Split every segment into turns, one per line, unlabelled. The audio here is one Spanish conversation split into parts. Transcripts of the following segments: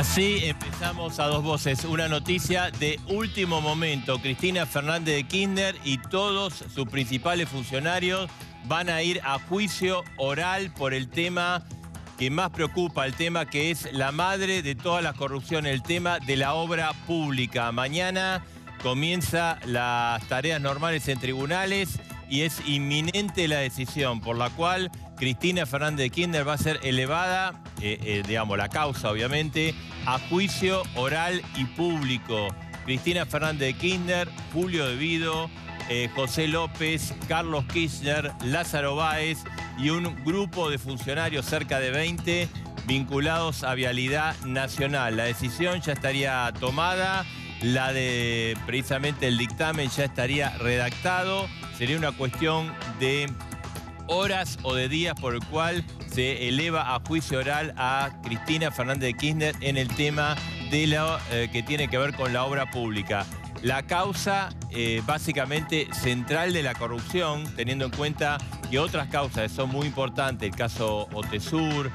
Así empezamos a dos voces. Una noticia de último momento. Cristina Fernández de Kirchner y todos sus principales funcionarios van a ir a juicio oral por el tema que más preocupa, el tema que es la madre de toda la corrupción, el tema de la obra pública. Mañana comienza las tareas normales en tribunales y es inminente la decisión por la cual Cristina Fernández de Kirchner va a ser elevada, digamos, la causa obviamente, a juicio oral y público. Cristina Fernández de Kirchner, Julio De Vido, José López, Carlos Kirchner, Lázaro Báez y un grupo de funcionarios, cerca de 20, vinculados a Vialidad Nacional. La decisión ya estaría tomada, la de precisamente el dictamen ya estaría redactado. Sería una cuestión de horas o de días por el cual se eleva a juicio oral a Cristina Fernández de Kirchner en el tema de lo que tiene que ver con la obra pública. La causa básicamente central de la corrupción, teniendo en cuenta que otras causas son muy importantes, el caso Otesur,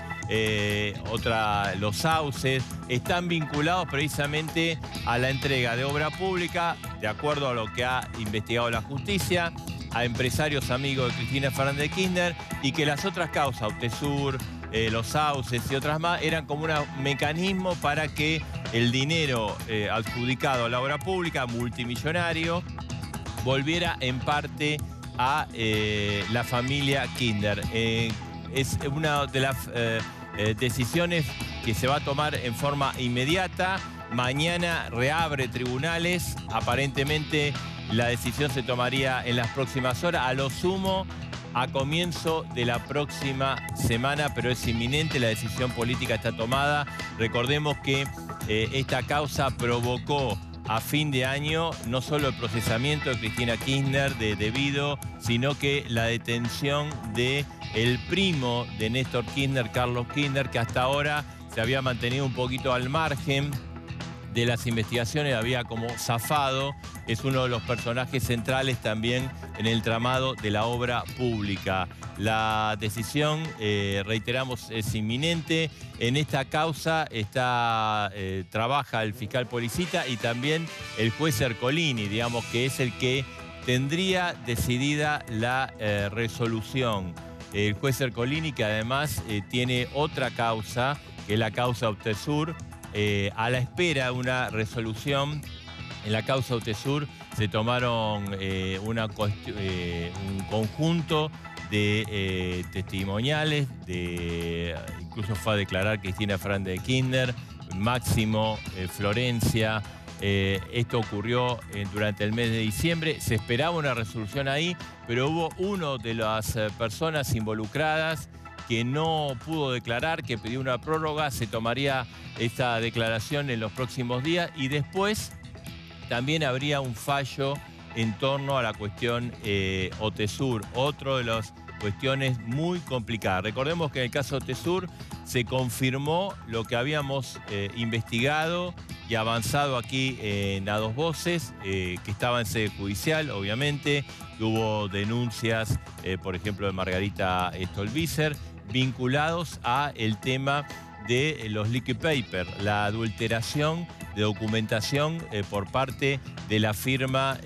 los sauces, están vinculados precisamente a la entrega de obra pública, de acuerdo a lo que ha investigado la justicia, a empresarios amigos de Cristina Fernández de Kirchner, y que las otras causas, Otesur, los sauces y otras más, eran como un mecanismo para que el dinero adjudicado a la obra pública, multimillonario, volviera en parte a la familia Kirchner. Es una de las decisiones que se va a tomar en forma inmediata. Mañana reabre tribunales, aparentemente la decisión se tomaría en las próximas horas, a lo sumo a comienzo de la próxima semana, pero es inminente, la decisión política está tomada. Recordemos que esta causa provocó a fin de año no solo el procesamiento de Cristina Kirchner, de Vido, sino que la detención del primo de Néstor Kirchner, Carlos Kirchner, que hasta ahora se había mantenido un poquito al margen de las investigaciones, había como zafado. Es uno de los personajes centrales también en el tramado de la obra pública. La decisión, reiteramos, es inminente. En esta causa trabaja el fiscal Policita y también el juez Ercolini, digamos, que es el que tendría decidida la resolución. El juez Ercolini, que además tiene otra causa, que es la causa Otesur, a la espera de una resolución. En la causa Otesur se tomaron un conjunto de testimoniales, incluso fue a declarar Cristina Fernández de Kirchner, Máximo, Florencia. Esto ocurrió durante el mes de diciembre. Se esperaba una resolución ahí, pero hubo uno de las personas involucradas que no pudo declarar, que pidió una prórroga. Se tomaría esta declaración en los próximos días y después también habría un fallo en torno a la cuestión Otesur, otro de las cuestiones muy complicadas. Recordemos que en el caso Otesur se confirmó lo que habíamos investigado y avanzado aquí en A Dos Voces, que estaba en sede judicial, obviamente, que hubo denuncias, por ejemplo, de Margarita Stolbizer, vinculados a el tema de los liquid papers, la adulteración de documentación por parte de la firma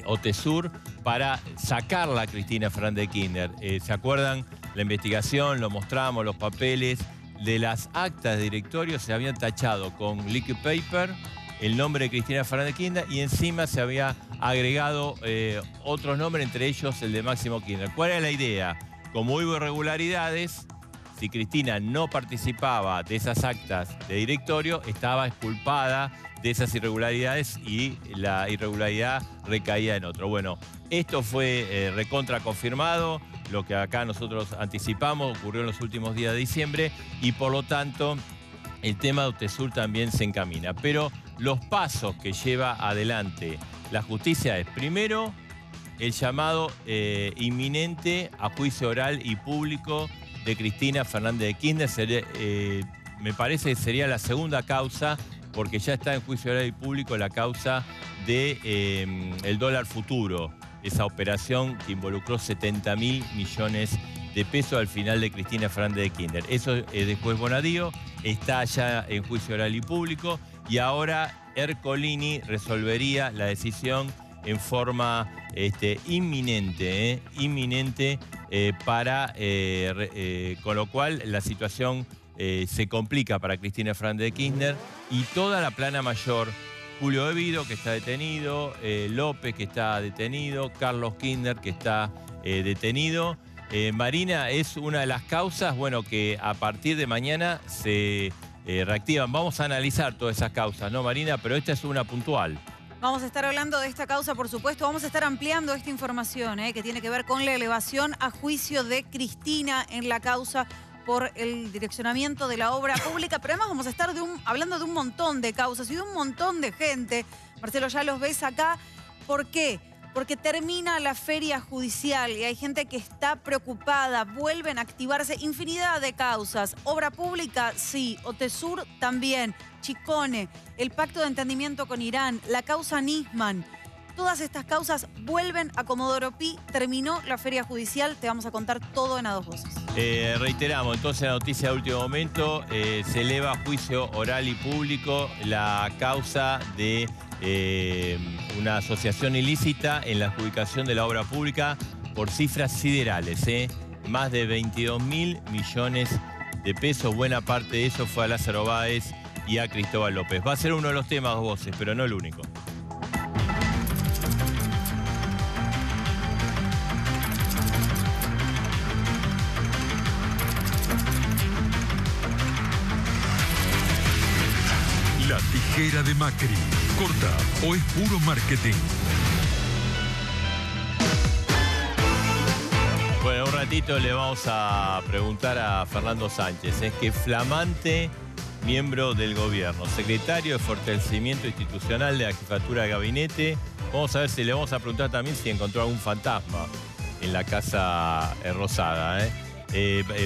Otesur para sacarla a Cristina Fernández de Kirchner. ¿Se acuerdan? La investigación, lo mostramos, los papeles de las actas de directorio se habían tachado con liquid paper el nombre de Cristina Fernández de Kirchner y encima se había agregado otros nombres, entre ellos el de Máximo Kirchner. ¿Cuál era la idea? Como hubo irregularidades, si Cristina no participaba de esas actas de directorio, estaba exculpada de esas irregularidades y la irregularidad recaía en otro. Bueno, esto fue recontra confirmado, lo que acá nosotros anticipamos, ocurrió en los últimos días de diciembre y por lo tanto el tema de Otesur también se encamina. Pero los pasos que lleva adelante la justicia es, primero, el llamado inminente a juicio oral y público de Cristina Fernández de Kirchner. Me parece que sería la segunda causa, porque ya está en juicio oral y público la causa de el dólar futuro, esa operación que involucró 70.000 millones de peso al final de Cristina Fernández de Kirchner. Eso es de juez Bonadío, está ya en juicio oral y público y ahora Ercolini resolvería la decisión en forma inminente, con lo cual la situación se complica para Cristina Fernández de Kirchner y toda la plana mayor, Julio Evido, que está detenido, López, que está detenido, Carlos Kirchner, que está detenido. Marina, es una de las causas, bueno, que a partir de mañana se reactivan. Vamos a analizar todas esas causas, ¿no, Marina? Pero esta es una puntual.
Vamos a estar hablando de esta causa, por supuesto. Vamos a estar ampliando esta información que tiene que ver con la elevación a juicio de Cristina en la causa por el direccionamiento de la obra pública. Pero además vamos a estar hablando de un montón de causas y de un montón de gente. Marcelo, ya los ves acá. ¿Por qué? Porque termina la feria judicial y hay gente que está preocupada. Vuelven a activarse infinidad de causas. Obra pública, sí. Otesur, también. Chicone, el pacto de entendimiento con Irán, la causa Nisman. Todas estas causas vuelven a Comodoro Pi. Terminó la feria judicial. Te vamos a contar todo en A Dos Voces.
Reiteramos, entonces la noticia de último momento, se eleva a juicio oral y público la causa de una asociación ilícita en la adjudicación de la obra pública por cifras siderales, más de 22.000 millones de pesos. Buena parte de eso fue a Lázaro Báez y a Cristóbal López. Va a ser uno de los temas, Dos Voces, pero no el único.
La tijera de Macri. ¿Corta o es puro marketing?
Bueno, un ratito le vamos a preguntar a Fernando Sánchez. Es que flamante miembro del gobierno, secretario de Fortalecimiento Institucional de la Jefatura de Gabinete. Vamos a ver si le vamos a preguntar también si encontró algún fantasma en la Casa Rosada.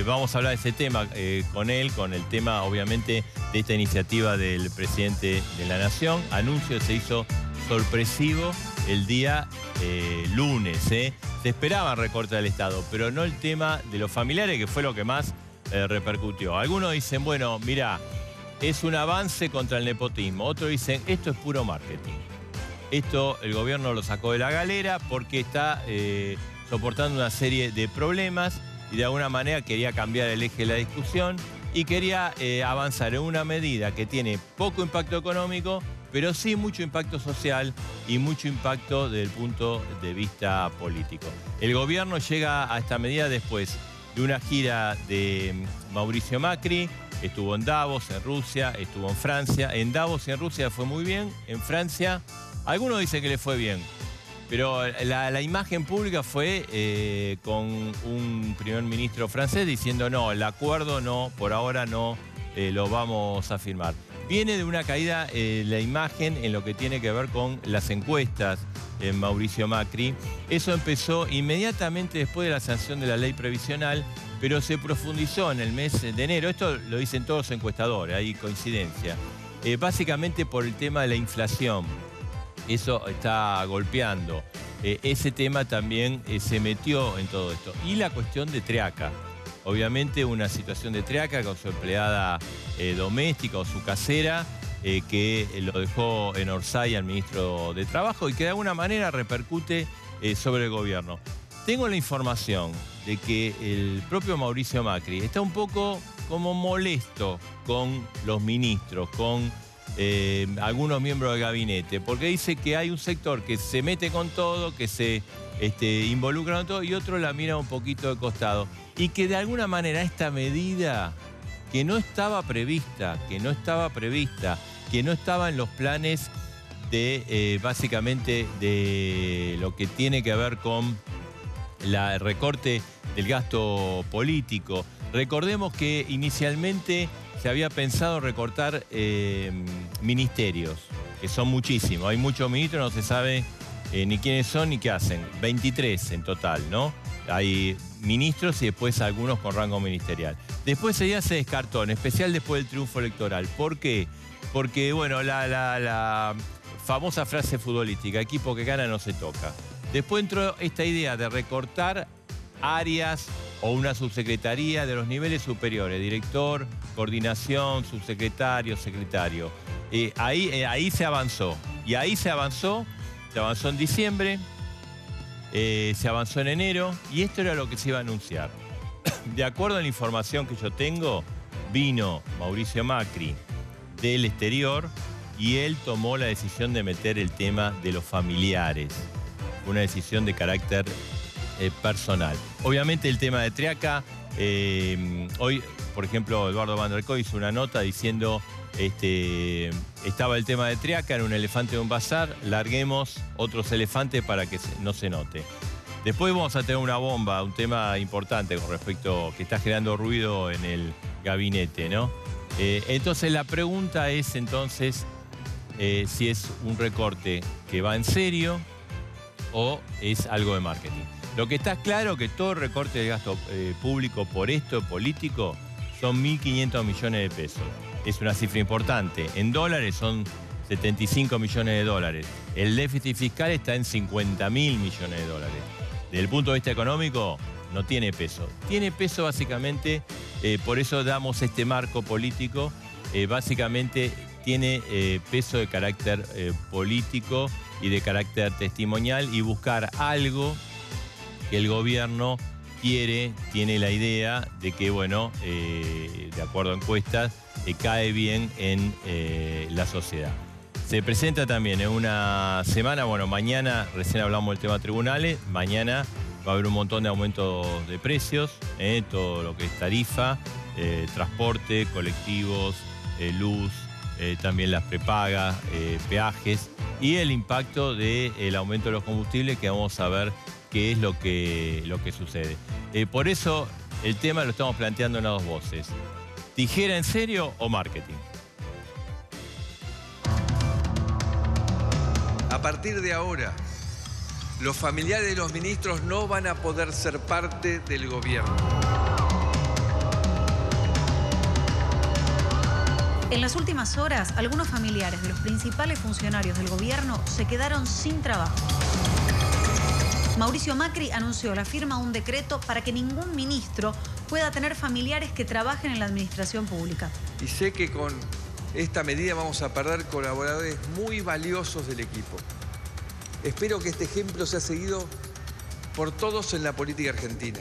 Vamos a hablar de ese tema con él, con el tema obviamente de esta iniciativa del presidente de la Nación. Anuncio se hizo sorpresivo el día lunes. Se esperaba recorte del Estado, pero no el tema de los familiares, que fue lo que más repercutió. Algunos dicen, bueno, mirá, es un avance contra el nepotismo. Otros dicen, esto es puro marketing. Esto el gobierno lo sacó de la galera porque está soportando una serie de problemas y de alguna manera quería cambiar el eje de la discusión y quería avanzar en una medida que tiene poco impacto económico, pero sí mucho impacto social y mucho impacto desde el punto de vista político. El gobierno llega a esta medida después de una gira de Mauricio Macri. Estuvo en Davos, en Rusia, estuvo en Francia. En Davos y en Rusia fue muy bien. En Francia, algunos dicen que le fue bien. Pero la imagen pública fue con un primer ministro francés diciendo no, el acuerdo no, por ahora no lo vamos a firmar. Viene de una caída la imagen en lo que tiene que ver con las encuestas en Mauricio Macri. Eso empezó inmediatamente después de la sanción de la ley previsional, pero se profundizó en el mes de enero. Esto lo dicen todos los encuestadores, hay coincidencia. Básicamente por el tema de la inflación. Eso está golpeando. Ese tema también se metió en todo esto. Y la cuestión de Triaca. Obviamente una situación de Triaca con su empleada doméstica o su casera, que lo dejó en Orsay al ministro de Trabajo y que de alguna manera repercute sobre el gobierno. Tengo la información de que el propio Mauricio Macri está un poco como molesto con los ministros, con algunos miembros del gabinete, porque dice que hay un sector que se mete con todo, que se involucra en todo y otro la mira un poquito de costado. Y que de alguna manera esta medida que no estaba prevista, que no estaba en los planes de básicamente de lo que tiene que ver con el recorte del gasto político. Recordemos que inicialmente se había pensado recortar ministerios, que son muchísimos. Hay muchos ministros, no se sabe ni quiénes son ni qué hacen. 23 en total, ¿no? Hay ministros y después algunos con rango ministerial. Después ya se descartó, en especial después del triunfo electoral. ¿Por qué? Porque, bueno, la famosa frase futbolística, equipo que gana no se toca. Después entró esta idea de recortar áreas o una subsecretaría de los niveles superiores, director, coordinación, subsecretario, secretario. Ahí se avanzó. Y ahí se avanzó en diciembre, se avanzó en enero, y esto era lo que se iba a anunciar. De acuerdo a la información que yo tengo, vino Mauricio Macri del exterior y él tomó la decisión de meter el tema de los familiares. Una decisión de carácter personal. Obviamente el tema de Triaca, hoy, por ejemplo, Eduardo Van der Kooi hizo una nota diciendo, estaba el tema de Triaca, era un elefante de un bazar, larguemos otros elefantes para que no se note. Después vamos a tener una bomba, un tema importante con respecto que está generando ruido en el gabinete, ¿no? Entonces la pregunta es entonces si es un recorte que va en serio o es algo de marketing. Lo que está claro que todo recorte de gasto público por esto político son 1.500 millones de pesos. Es una cifra importante. En dólares son 75 millones de dólares. El déficit fiscal está en 50.000 millones de dólares. Desde el punto de vista económico, no tiene peso. Tiene peso básicamente, por eso damos este marco político, básicamente tiene peso de carácter político y de carácter testimonial, y buscar algo que el gobierno tiene la idea de que, bueno, de acuerdo a encuestas, cae bien en la sociedad. Se presenta también en una semana, bueno, mañana, recién hablamos del tema tribunales, mañana va a haber un montón de aumentos de precios, todo lo que es tarifa, transporte, colectivos, luz, también las prepagas, peajes, y el impacto del aumento de los combustibles, que vamos a ver qué es lo que sucede. Por eso el tema lo estamos planteando en a dos voces. ¿Tijera en serio o marketing?
A partir de ahora, los familiares de los ministros no van a poder ser parte del gobierno.
En las últimas horas, algunos familiares de los principales funcionarios del gobierno se quedaron sin trabajo. Mauricio Macri anunció la firma de un decreto para que ningún ministro pueda tener familiares que trabajen en la administración pública.
Y sé que con esta medida vamos a perder colaboradores muy valiosos del equipo. Espero que este ejemplo sea seguido por todos en la política argentina.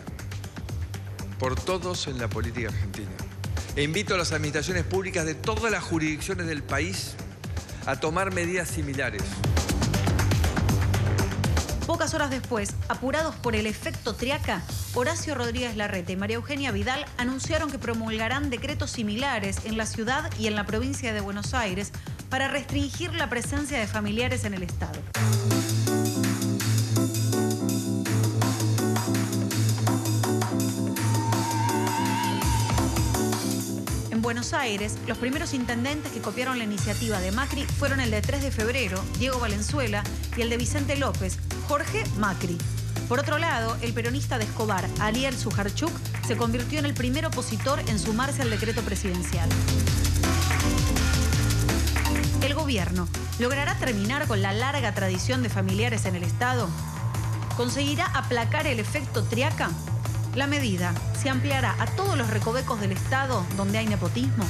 Por todos en la política argentina. E invito a las administraciones públicas de todas las jurisdicciones del país a tomar medidas similares.
Pocas horas después, apurados por el efecto Triaca, Horacio Rodríguez Larreta y María Eugenia Vidal anunciaron que promulgarán decretos similares en la ciudad y en la provincia de Buenos Aires para restringir la presencia de familiares en el Estado. En Buenos Aires, los primeros intendentes que copiaron la iniciativa de Macri fueron el de 3 de febrero, Diego Valenzuela, y el de Vicente López, Jorge Macri. Por otro lado, el peronista de Escobar, Ariel Sujarchuk, se convirtió en el primer opositor en sumarse al decreto presidencial. ¿El gobierno logrará terminar con la larga tradición de familiares en el Estado? ¿Conseguirá aplacar el efecto Triaca? La medida se ampliará a todos los recovecos del Estado donde hay nepotismo.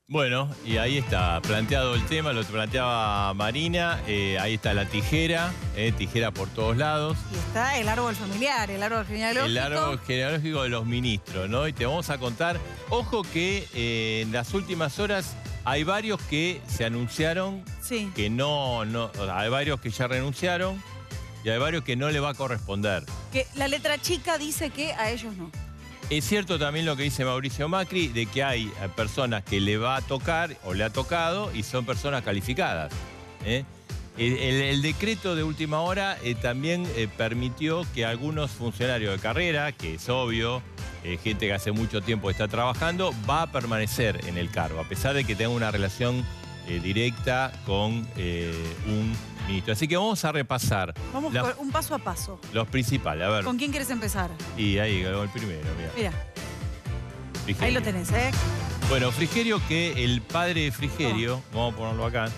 Bueno, y ahí está planteado el tema, lo planteaba Marina, ahí está la tijera, tijera por todos lados.
Y está el árbol familiar, el árbol genealógico.
El árbol genealógico de los ministros, ¿no? Y te vamos a contar, ojo que en las últimas horas hay varios que se anunciaron,
sí,
que no, hay varios que ya renunciaron y hay varios que no le va a corresponder.
Que la letra chica dice que a ellos no.
Es cierto también lo que dice Mauricio Macri, de que hay personas que le va a tocar o le ha tocado y son personas calificadas. El decreto de última hora también permitió que algunos funcionarios de carrera, que es obvio, gente que hace mucho tiempo está trabajando, va a permanecer en el cargo, a pesar de que tenga una relación directa con un ministro. Así que vamos a repasar.
Vamos por un paso a paso.
Los principales, a ver.
¿Con quién quieres empezar?
Y ahí, el primero, mira.
Frigerio. Ahí lo tenés,
Bueno, Frigerio, que el padre de Frigerio, vamos a ponerlo acá,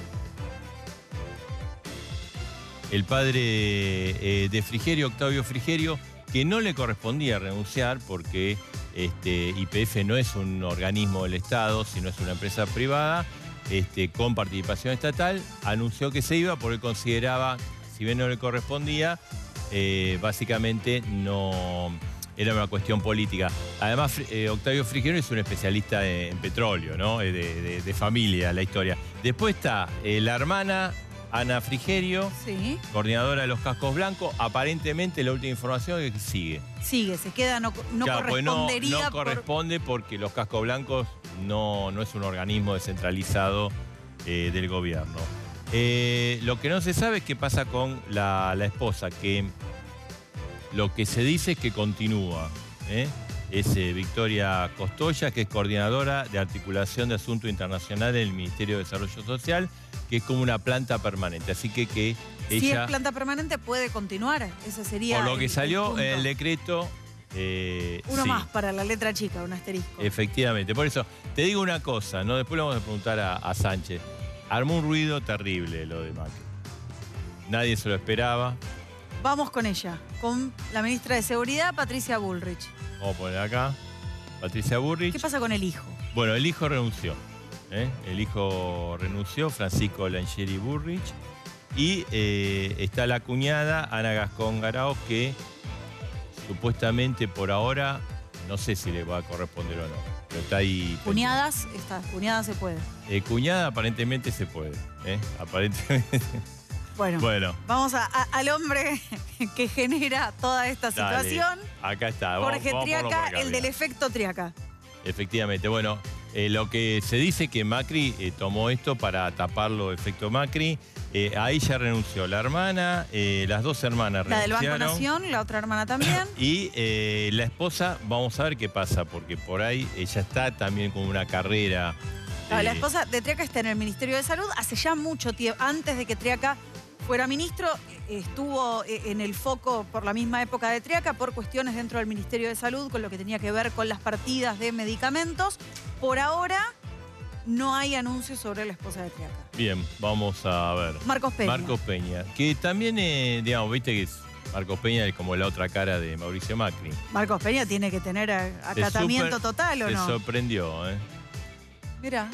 el padre de Frigerio, Octavio Frigerio, que no le correspondía renunciar porque YPF no es un organismo del Estado, sino es una empresa privada con participación estatal, anunció que se iba porque consideraba, si bien no le correspondía, básicamente no era una cuestión política. Además, Octavio Frigerio es un especialista en petróleo, ¿no? De familia, la historia. Después está la hermana Ana Frigerio,
Sí.
coordinadora de los cascos blancos. Aparentemente la última información es que sigue.
Sigue, se queda, no
Claro, pues
correspondería.
no corresponde porque los cascos blancos no es un organismo descentralizado del gobierno. Lo que no se sabe es qué pasa con la esposa, que lo que se dice es que continúa. Es Victoria Costoya, que es coordinadora de articulación de asuntos internacionales del Ministerio de Desarrollo Social, que es como una planta permanente. Así que ella...
Si es planta permanente, puede continuar. Ese sería
Por lo que
el
salió
punto.
en el decreto...
Uno
sí,
más para la letra chica, un asterisco.
efectivamente. Por eso, te digo una cosa, ¿no? Después le vamos a preguntar a Sánchez. Armó un ruido terrible lo de Macri. Nadie se lo esperaba.
Vamos con ella, con la ministra de Seguridad, Patricia Bullrich.
Vamos a poner acá. Patricia Bullrich.
¿Qué pasa con el hijo?
Bueno, el hijo renunció. El hijo renunció, Francisco Langeri Bullrich. Y está la cuñada, Ana Gascón Garao, que supuestamente por ahora, no sé si le va a corresponder o no. Pero está ahí.
Cuñadas, cuñada se puede.
Cuñada aparentemente se puede. Aparentemente.
Bueno, vamos al hombre que genera toda esta
Dale,
situación.
acá está.
Jorge
Vamos
Triaca,
por acá,
el del
mira.
efecto Triaca.
Efectivamente, bueno, lo que se dice que Macri tomó esto para taparlo, efecto Macri. Ahí ya renunció la hermana, las dos hermanas
La del
renunciaron.
Banco Nación, la otra hermana también.
Y la esposa, vamos a ver qué pasa, porque por ahí ella está también con una carrera.
La esposa de Triaca está en el Ministerio de Salud hace ya mucho tiempo. Antes de que Triaca fuera ministro, estuvo en el foco por la misma época de Triaca por cuestiones dentro del Ministerio de Salud con lo que tenía que ver con las partidas de medicamentos. Por ahora no hay anuncios sobre la esposa de Triaca.
Bien, vamos a ver.
Marcos Peña.
Marcos Peña, que también, digamos, viste que es Marcos Peña es como la otra cara de Mauricio Macri.
Marcos Peña tiene que tener acatamiento total, ¿o no?
Te sorprendió,
Mirá.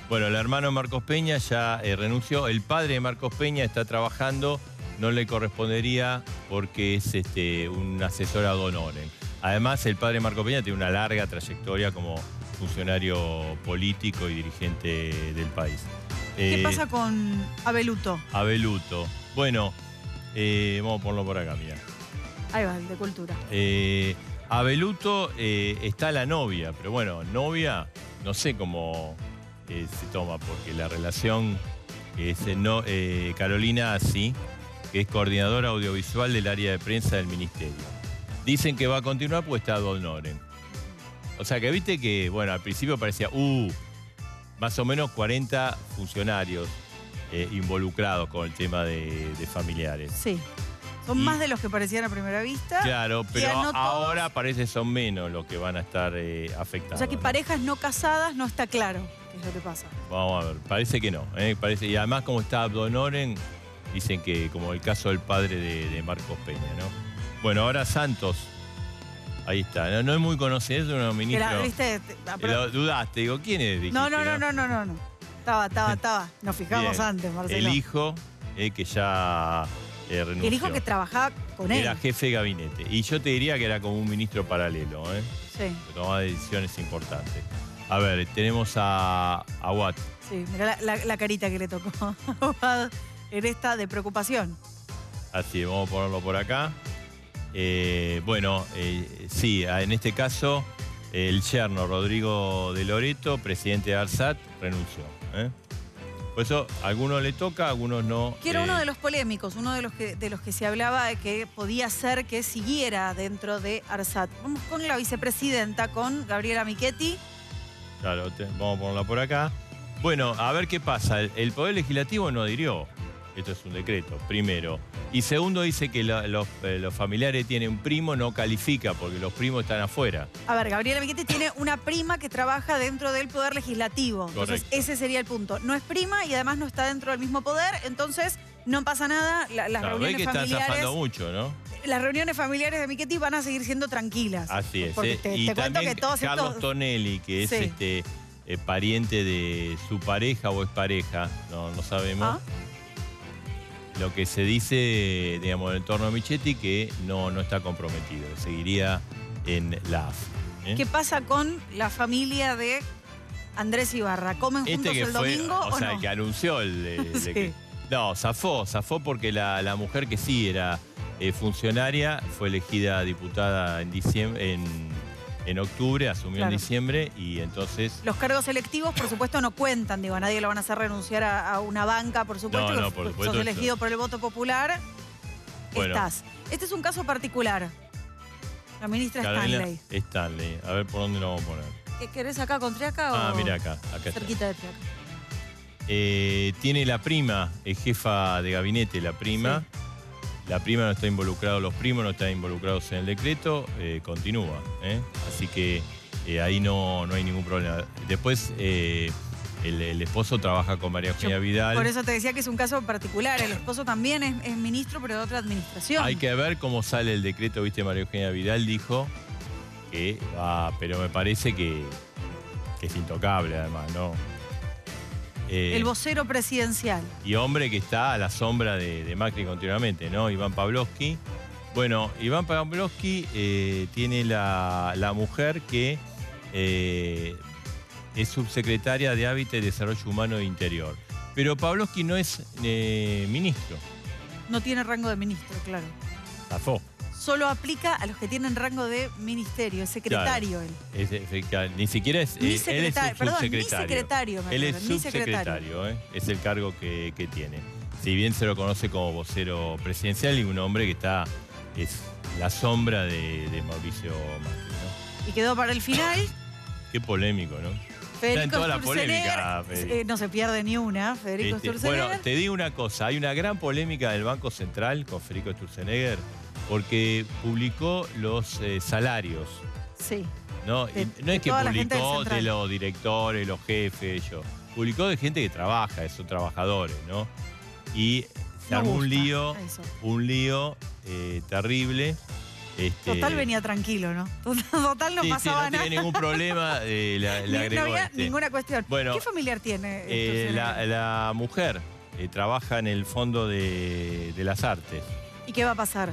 Bueno, el hermano de Marcos Peña ya renunció. El padre de Marcos Peña está trabajando, no le correspondería porque es un asesor ad honorem. Además, el padre de Marcos Peña tiene una larga trayectoria como funcionario político y dirigente del país.
¿Qué pasa con Abeluto?
Abeluto. Bueno, vamos a ponerlo por acá, mira.
Ahí va, el de cultura.
Abeluto está la novia, pero bueno, novia, no sé cómo se toma, porque la relación es Carolina Así, que es coordinadora audiovisual del área de prensa del ministerio. Dicen que va a continuar porque está ad honorem. O sea que viste que, bueno, al principio parecía, más o menos 40 funcionarios involucrados con el tema de familiares.
Sí. Son más de los que parecían a primera vista.
Claro, pero
no
ahora parece que son menos los que van a estar afectados.
O sea que parejas no casadas no está claro qué es lo que pasa.
Vamos a ver, parece que no. Parece, y además como está ad honorem, dicen que como el caso del padre de Marcos Peña, ¿no? Bueno, ahora Santos. Ahí está. No es muy conocido, es un ministro.
¿Viste?
Dudaste, digo, ¿quién es? Dijiste,
No. Estaba. Nos fijamos
Bien.
antes, Marcelo.
El hijo, que ya renunció.
El hijo que trabajaba con él.
Era jefe de gabinete. Y yo te diría que era como un ministro paralelo,
Sí.
que tomaba decisiones importantes. A ver, tenemos a Watt.
Sí, mirá la carita que le tocó en esta de preocupación.
Así, vamos a ponerlo por acá. Sí, en este caso, el yerno Rodrigo de Loreto, presidente de ARSAT, renunció. Por eso, a algunos le toca, a algunos no.
Que era uno de los polémicos, uno de los que se hablaba de que podía ser que siguiera dentro de ARSAT. Vamos con la vicepresidenta, con Gabriela Michetti.
Claro, vamos a ponerla por acá. Bueno, a ver qué pasa. El Poder Legislativo no adhirió Esto es un decreto, primero. Y segundo, dice que los familiares tienen un primo, no califica, porque los primos están afuera.
A ver, Gabriela Michetti tiene una prima que trabaja dentro del Poder Legislativo. Entonces,
Correcto.
ese sería el punto. No es prima y además no está dentro del mismo poder, entonces no pasa nada. Las
No, ve
reuniones
que están
familiares...
zafando mucho, ¿no?
Las reuniones familiares de Michetti van a seguir siendo tranquilas.
Así es.
Porque te
Y
cuento
también
que todos
Carlos
estos...
Tonelli, que es
Sí.
pariente de su pareja o expareja, no sabemos.
¿Ah?
Lo que se dice, digamos, en el entorno de Michetti, que no está comprometido, seguiría en la AFI.
¿Qué pasa con la familia de Andrés Ibarra? ¿Comen juntos el domingo
o sea,
no?
el que anunció
Sí.
No, zafó porque la mujer que sí era funcionaria fue elegida diputada en diciembre, en octubre, asumió
Claro.
en diciembre y entonces...
Los cargos electivos, por supuesto, no cuentan. Digo, a nadie lo van a hacer renunciar a una banca, por supuesto.
No, por supuesto
Sos
que
elegido por el voto popular.
Bueno.
Estás. Este es un caso particular. La ministra
Carolina
Stanley.
A ver por dónde lo vamos a poner.
¿Qué querés acá con Triaca o
Ah, mira acá está.
cerquita de Triaca?
Tiene la prima, es jefa de gabinete, la prima.
Sí.
La prima no está involucrada, los primos no están involucrados en el decreto, continúa. Así que ahí no hay ningún problema. Después, el esposo trabaja con María Eugenia Vidal.
Por eso te decía que es un caso particular. El esposo también es ministro, pero de otra administración.
Hay que ver cómo sale el decreto, viste, María Eugenia Vidal dijo que va, pero me parece que es intocable además, ¿no?
El vocero presidencial.
Y hombre que está a la sombra de Macri continuamente, ¿no? Iván Pavlovsky. Bueno, Iván Pavlovsky tiene la mujer que es subsecretaria de Hábitat y Desarrollo Humano e Interior. Pero Pavlovsky no es ministro.
No tiene rango de ministro, claro.
Zafó.
Solo aplica a los que tienen rango de ministerio, es secretario él.
Ni siquiera es...
Ni
él es
secretario, perdón, ni
subsecretario.
secretario.
Él es
ni secretario.
subsecretario, es el cargo que tiene. Si bien se lo conoce como vocero presidencial y un hombre que es la sombra de Mauricio Macri, ¿no?
Y quedó para el final.
Qué polémico, ¿no?
Federico
Está en toda la
Sturzenegger,
polémica, Federico.
no se pierde ni una, Federico Sturzenegger.
Bueno, te digo una cosa, hay una gran polémica del Banco Central con Federico Sturzenegger porque publicó los salarios,
Sí.
¿no?
De-
Y no
de
es que
toda la gente del
publicó de
Central.
los directores, los jefes, ellos. Publicó de gente que trabaja, son trabajadores, ¿no? Y se
No
armó
gusta eso.
un lío terrible.
Total venía tranquilo, ¿no? Total no
sí,
pasaba
no
nada.
tiene ningún problema, le agregó
No había ninguna cuestión.
Bueno,
¿Qué familiar tiene? Sturzenegger?
la mujer trabaja en el Fondo de las Artes.
¿Y qué va a pasar?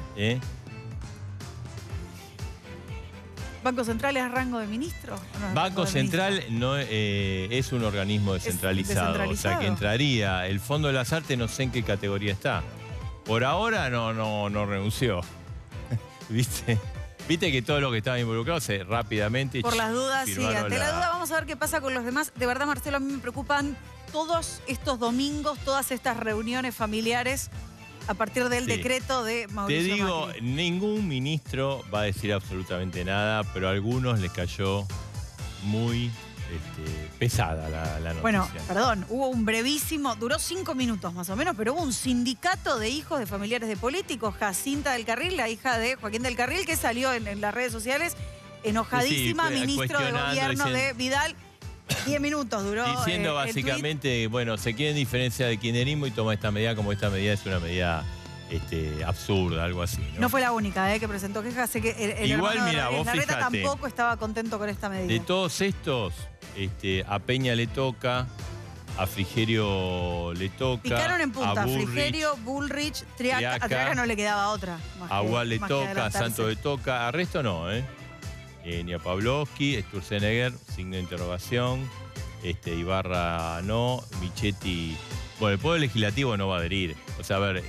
¿Banco Central es rango de ministro? ¿O no es
Banco
rango de
Central
ministro?
no es un organismo descentralizado, o sea
descentralizado.
que entraría. El Fondo de las Artes no sé en qué categoría está. Por ahora no renunció. ¿Viste? Viste que todo lo que estaba involucrado se rápidamente...
Por las dudas, sí.
firmaron
Ante la duda vamos a ver qué pasa con los demás. De verdad, Marcelo, a mí me preocupan todos estos domingos, todas estas reuniones familiares a partir del
Sí.
decreto de
Te
Mauricio
digo,
Macri.
ningún ministro va a decir absolutamente nada, pero a algunos les cayó muy pesada la noticia.
Bueno, perdón, hubo un brevísimo, duró 5 minutos más o menos, pero hubo un sindicato de hijos de familiares de políticos, Jacinta del Carril, la hija de Joaquín del Carril, que salió en las redes sociales enojadísima,
Sí,
ministro de
cuestionando,
gobierno
diciendo-
de Vidal. 10 minutos duró.
Diciendo
el tuit.
básicamente, bueno, se quieren diferenciar del kirchnerismo y toma esta medida como esta medida es una medida absurda, algo así, ¿no?
No fue la única que presentó quejas. Sé que el
Igual,
hermano de
mira,
Rodríguez
vos
Larreta
fijate.
tampoco estaba contento con esta medida.
De todos estos, a Peña le toca, a Frigerio le toca,
Picaron en punta,
a Bullrich,
Frigerio, Bullrich, Triaca. A Triaca no le quedaba otra.
a Gual le
más que
toca, a
adelantarse.
Santos le toca, a resto no, ni a Pavlovsky, Sturzenegger, signo de interrogación, Ibarra no, Michetti. Bueno, el Poder Legislativo no va a adherir. O sea, a ver,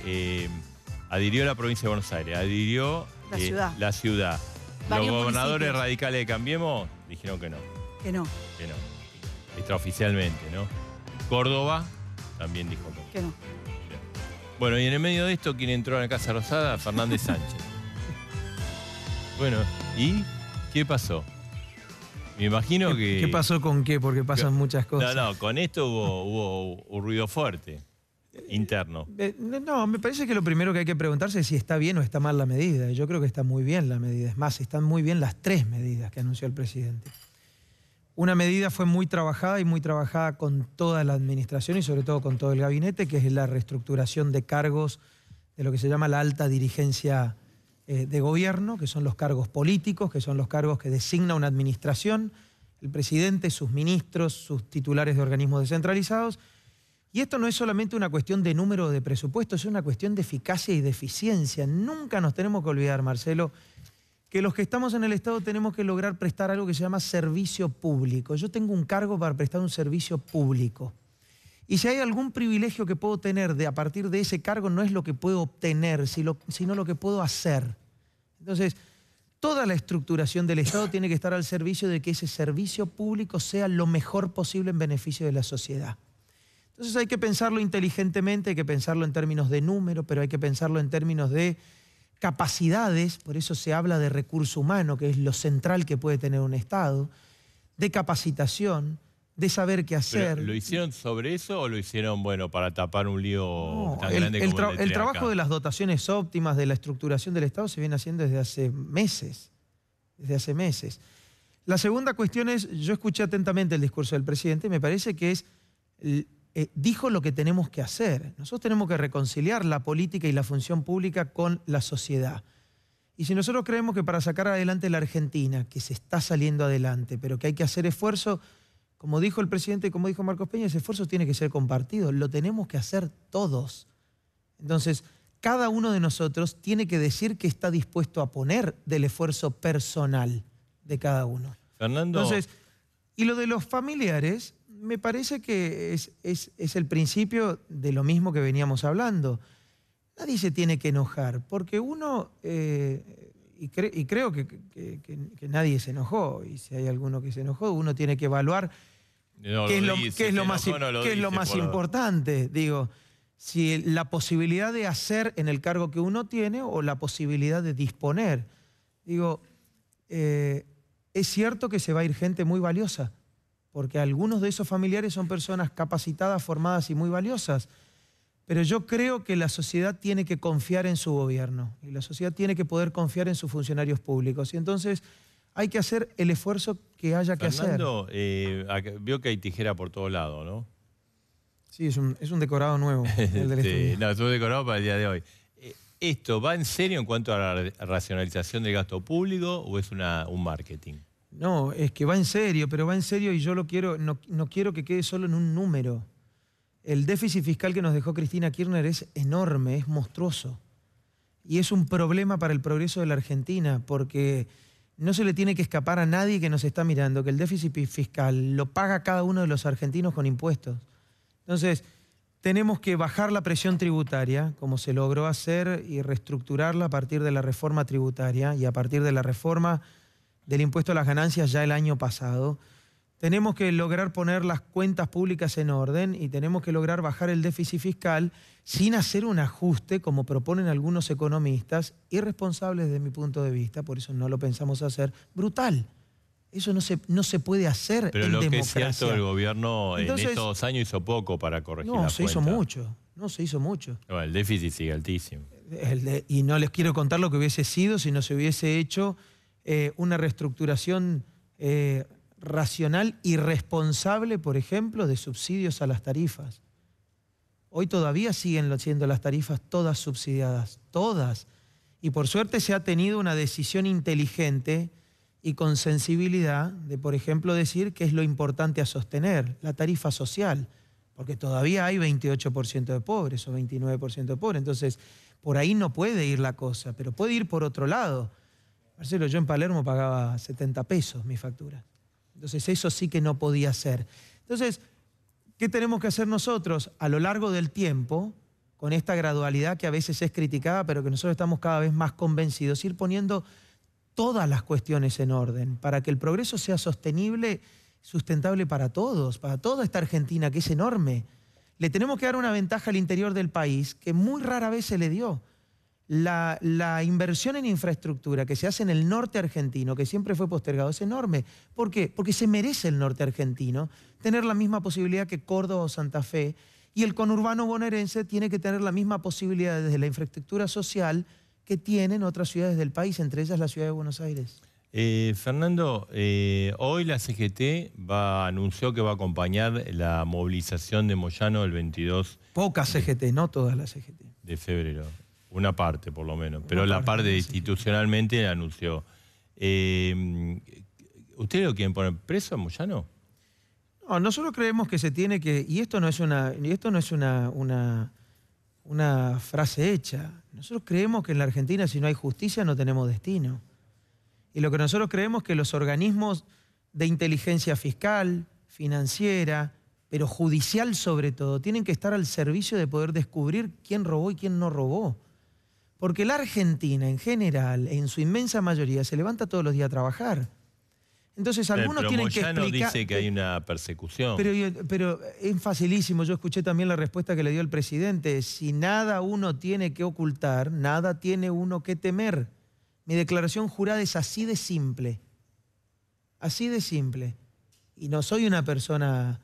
adhirió la provincia de Buenos Aires, adhirió
La ciudad.
Los
Varios
gobernadores
municipios.
radicales de Cambiemos dijeron que no,
Que no,
extraoficialmente, ¿no? Córdoba también dijo que no.
que no.
Bueno, y en el medio de esto, ¿quién entró a la Casa Rosada? Fernández Sánchez. Bueno, ¿y qué pasó? Me imagino que...
¿Qué pasó con qué? Porque pasan muchas cosas.
No, con esto hubo un ruido fuerte. interno.
No, me parece que lo primero que hay que preguntarse es si está bien o está mal la medida. Yo creo que está muy bien la medida. Es más, están muy bien las 3 medidas que anunció el presidente. Una medida fue muy trabajada y muy trabajada con toda la administración y sobre todo con todo el gabinete, que es la reestructuración de cargos de lo que se llama la alta dirigencia de gobierno, que son los cargos políticos, que son los cargos que designa una administración, el presidente, sus ministros, sus titulares de organismos descentralizados. Y esto no es solamente una cuestión de número de presupuesto, es una cuestión de eficacia y de eficiencia. Nunca nos tenemos que olvidar, Marcelo, que los que estamos en el Estado tenemos que lograr prestar algo que se llama servicio público. Yo tengo un cargo para prestar un servicio público. Y si hay algún privilegio que puedo tener a partir de ese cargo, no es lo que puedo obtener, sino lo que puedo hacer. Entonces, toda la estructuración del Estado tiene que estar al servicio de que ese servicio público sea lo mejor posible en beneficio de la sociedad. Entonces hay que pensarlo inteligentemente, hay que pensarlo en términos de número, pero hay que pensarlo en términos de capacidades, por eso se habla de recurso humano, que es lo central que puede tener un Estado, de capacitación, de saber qué hacer.
¿Pero lo hicieron sobre eso o lo hicieron, bueno, para tapar un lío tan grande como el de
el trabajo
acá?
de las dotaciones óptimas, de la estructuración del Estado, se viene haciendo desde hace meses. Desde hace meses. La segunda cuestión es, yo escuché atentamente el discurso del presidente y me parece que es, dijo lo que tenemos que hacer. Nosotros tenemos que reconciliar la política y la función pública con la sociedad. Y si nosotros creemos que para sacar adelante la Argentina, que se está saliendo adelante, pero que hay que hacer esfuerzo, como dijo el presidente y como dijo Marcos Peña, ese esfuerzo tiene que ser compartido, lo tenemos que hacer todos. Entonces, cada uno de nosotros tiene que decir que está dispuesto a poner del esfuerzo personal de cada uno.
Fernando.
Entonces, y lo de los familiares, me parece que es el principio de lo mismo que veníamos hablando. Nadie se tiene que enojar, porque uno, y creo que nadie se enojó, y si hay alguno que se enojó, uno tiene que evaluar qué es lo más importante. Digo, si la posibilidad de hacer en el cargo que uno tiene o la posibilidad de disponer. Digo, es cierto que se va a ir gente muy valiosa, porque algunos de esos familiares son personas capacitadas, formadas y muy valiosas. Pero yo creo que la sociedad tiene que confiar en su gobierno y la sociedad tiene que poder confiar en sus funcionarios públicos. Y entonces hay que hacer el esfuerzo que haya que hacer.
Fernando, veo que hay tijera por todos lados, ¿no?
Sí, es un decorado nuevo. El del estudio.
No, es un decorado para el día de hoy. ¿Esto va en serio en cuanto a la racionalización del gasto público o es un marketing?
No, es que va en serio, pero va en serio y yo no quiero que quede solo en un número. El déficit fiscal que nos dejó Cristina Kirchner es enorme, es monstruoso. Y es un problema para el progreso de la Argentina, porque no se le tiene que escapar a nadie que nos está mirando, que el déficit fiscal lo paga cada uno de los argentinos con impuestos. Entonces, tenemos que bajar la presión tributaria, como se logró hacer, y reestructurarla a partir de la reforma tributaria y a partir de la reforma del impuesto a las ganancias ya el año pasado. Tenemos que lograr poner las cuentas públicas en orden y tenemos que lograr bajar el déficit fiscal sin hacer un ajuste, como proponen algunos economistas, irresponsables desde mi punto de vista, por eso no lo pensamos hacer, brutal. Eso no se puede hacer en democracia.
Pero lo que es cierto, el gobierno entonces, en estos años hizo poco para corregir la cuenta.
No, se hizo mucho, no se hizo mucho.
No, el déficit sigue altísimo.
Y no les quiero contar lo que hubiese sido si no se hubiese hecho una reestructuración racional y responsable, por ejemplo, de subsidios a las tarifas. Hoy todavía siguen siendo las tarifas todas subsidiadas, todas. Y por suerte se ha tenido una decisión inteligente y con sensibilidad de, por ejemplo, decir qué es lo importante a sostener, la tarifa social, porque todavía hay 28% de pobres o 29% de pobres. Entonces, por ahí no puede ir la cosa, pero puede ir por otro lado. Marcelo, yo en Palermo pagaba 70 pesos mi factura. Entonces eso sí que no podía ser. Entonces, ¿qué tenemos que hacer nosotros a lo largo del tiempo, con esta gradualidad que a veces es criticada, pero que nosotros estamos cada vez más convencidos, ir poniendo todas las cuestiones en orden para que el progreso sea sostenible, sustentable para todos, para toda esta Argentina que es enorme? Le tenemos que dar una ventaja al interior del país que muy rara vez se le dio. La inversión en infraestructura que se hace en el norte argentino, que siempre fue postergado, es enorme. ¿Por qué? Porque se merece el norte argentino tener la misma posibilidad que Córdoba o Santa Fe Y el conurbano bonaerense tiene que tener la misma posibilidad desde la infraestructura social que tienen otras ciudades del país, entre ellas la ciudad de Buenos Aires.
Fernando, hoy la CGT anunció que va a acompañar la movilización de Moyano el 22
Poca CGT, no todas las CGT.
de febrero. Una parte, por lo menos. Pero la parte institucionalmente anunció. ¿Ustedes lo quieren poner preso a Moyano?
No, nosotros creemos que se tiene que... Y esto no es una frase hecha. Nosotros creemos que en la Argentina, si no hay justicia, no tenemos destino. Y lo que nosotros creemos es que los organismos de inteligencia fiscal, financiera, pero judicial sobre todo, tienen que estar al servicio de poder descubrir quién robó y quién no robó. Porque la Argentina, en general, en su inmensa mayoría, se levanta todos los días a trabajar. Entonces, algunos tienen que explicar...
Pero Moyano dice que hay una persecución.
Pero es facilísimo. Yo escuché también la respuesta que le dio el presidente. Si nada uno tiene que ocultar, nada tiene uno que temer. Mi declaración jurada es así de simple. Así de simple. Y no soy una persona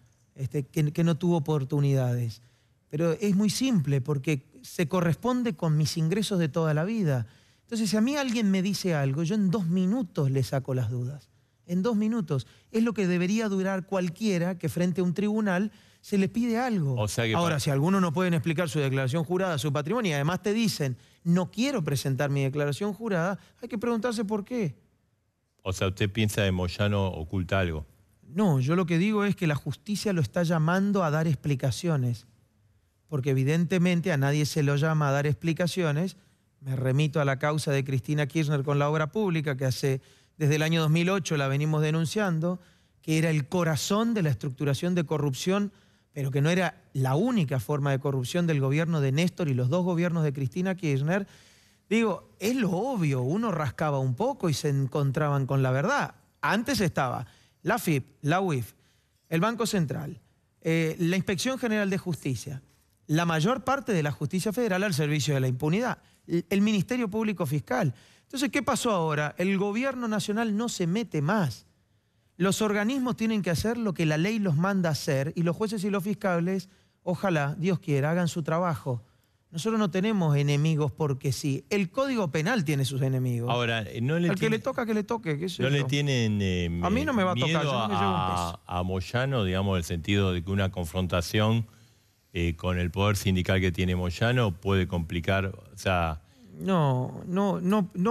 que no tuvo oportunidades. Pero es muy simple porque se corresponde con mis ingresos de toda la vida. Entonces, si a mí alguien me dice algo, yo en 2 minutos le saco las dudas. En 2 minutos. Es lo que debería durar cualquiera que frente a un tribunal se le pide algo.
O sea que
ahora, si algunos no pueden explicar su declaración jurada, su patrimonio, y además te dicen, no quiero presentar mi declaración jurada, hay que preguntarse por qué.
O sea, ¿usted piensa que Moyano oculta algo?
No, yo lo que digo es que la justicia lo está llamando a dar explicaciones. Porque evidentemente a nadie se lo llama a dar explicaciones. Me remito a la causa de Cristina Kirchner con la obra pública, que desde el año 2008 la venimos denunciando, que era el corazón de la estructuración de corrupción, pero que no era la única forma de corrupción del gobierno de Néstor y los 2 gobiernos de Cristina Kirchner. Digo, es lo obvio, uno rascaba un poco y se encontraban con la verdad. Antes estaba la FIP, la UIF, el Banco Central, la Inspección General de Justicia, la mayor parte de la justicia federal al servicio de la impunidad, el Ministerio Público Fiscal. Entonces, ¿qué pasó ahora? El gobierno nacional no se mete más. Los organismos tienen que hacer lo que la ley los manda a hacer y los jueces y los fiscales, ojalá, Dios quiera, hagan su trabajo. Nosotros no tenemos enemigos porque sí. El Código Penal tiene sus enemigos.
Ahora, no le
al que le toca, que le toque. ¿Qué sé
¿No
yo?
le tienen
a mí no me va a tocar,
miedo
yo no me llevo un peso.
a Moyano, digamos, en el sentido de que una confrontación con el poder sindical que tiene Moyano puede complicar, o sea...
No,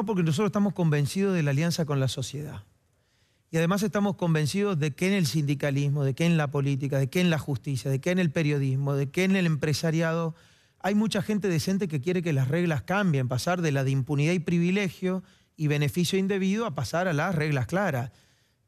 porque nosotros estamos convencidos de la alianza con la sociedad. Y además estamos convencidos de que en el sindicalismo, de que en la política, de que en la justicia, de que en el periodismo, de que en el empresariado, hay mucha gente decente que quiere que las reglas cambien, pasar de la de impunidad y privilegio y beneficio indebido a pasar a las reglas claras,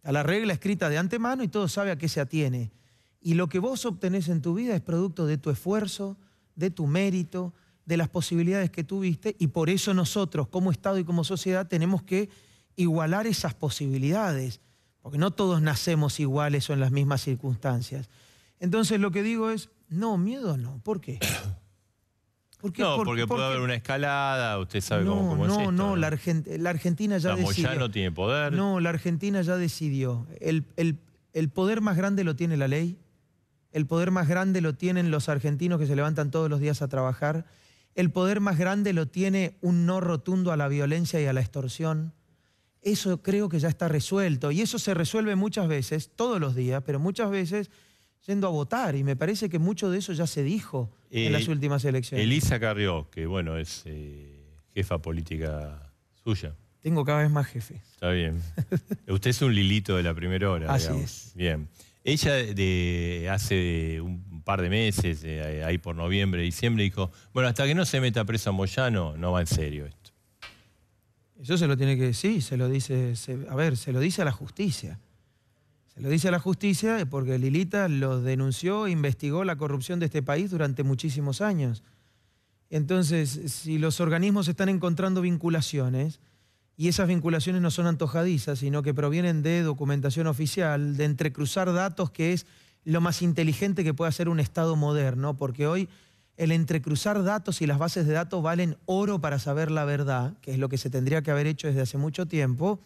a la regla escrita de antemano y todo sabe a qué se atiene. Y lo que vos obtenés en tu vida es producto de tu esfuerzo, de tu mérito, de las posibilidades que tuviste, y por eso nosotros, como Estado y como sociedad, tenemos que igualar esas posibilidades, porque no todos nacemos iguales o en las mismas circunstancias. Entonces lo que digo es, no, miedo no. ¿Por qué?
Porque puede haber una escalada, usted sabe cómo es esto.
No, la Argentina ya decidió.
Moyano tiene poder.
No, la Argentina ya decidió. El poder más grande lo tiene la ley. El poder más grande lo tienen los argentinos que se levantan todos los días a trabajar. El poder más grande lo tiene un no rotundo a la violencia y a la extorsión. Eso creo que ya está resuelto. Y eso se resuelve muchas veces, todos los días, pero muchas veces yendo a votar. Y me parece que mucho de eso ya se dijo en las últimas elecciones.
Elisa Carrió, que bueno, es jefa política suya.
Tengo cada vez más jefe.
Está bien. Usted es un Lilito de la primera hora.
Así
digamos.
es.
Bien. Ella hace un par de meses, ahí por noviembre, diciembre, dijo, bueno, hasta que no se meta presa Moyano, no va en serio esto.
Eso se lo tiene que decir, se lo dice, se lo dice a la justicia. Se lo dice a la justicia porque Lilita lo denunció e investigó la corrupción de este país durante muchísimos años. Entonces, si los organismos están encontrando vinculaciones, y esas vinculaciones no son antojadizas, sino que provienen de documentación oficial, de entrecruzar datos, que es lo más inteligente que puede hacer un Estado moderno, porque hoy el entrecruzar datos y las bases de datos valen oro para saber la verdad, que es lo que se tendría que haber hecho desde hace mucho tiempo,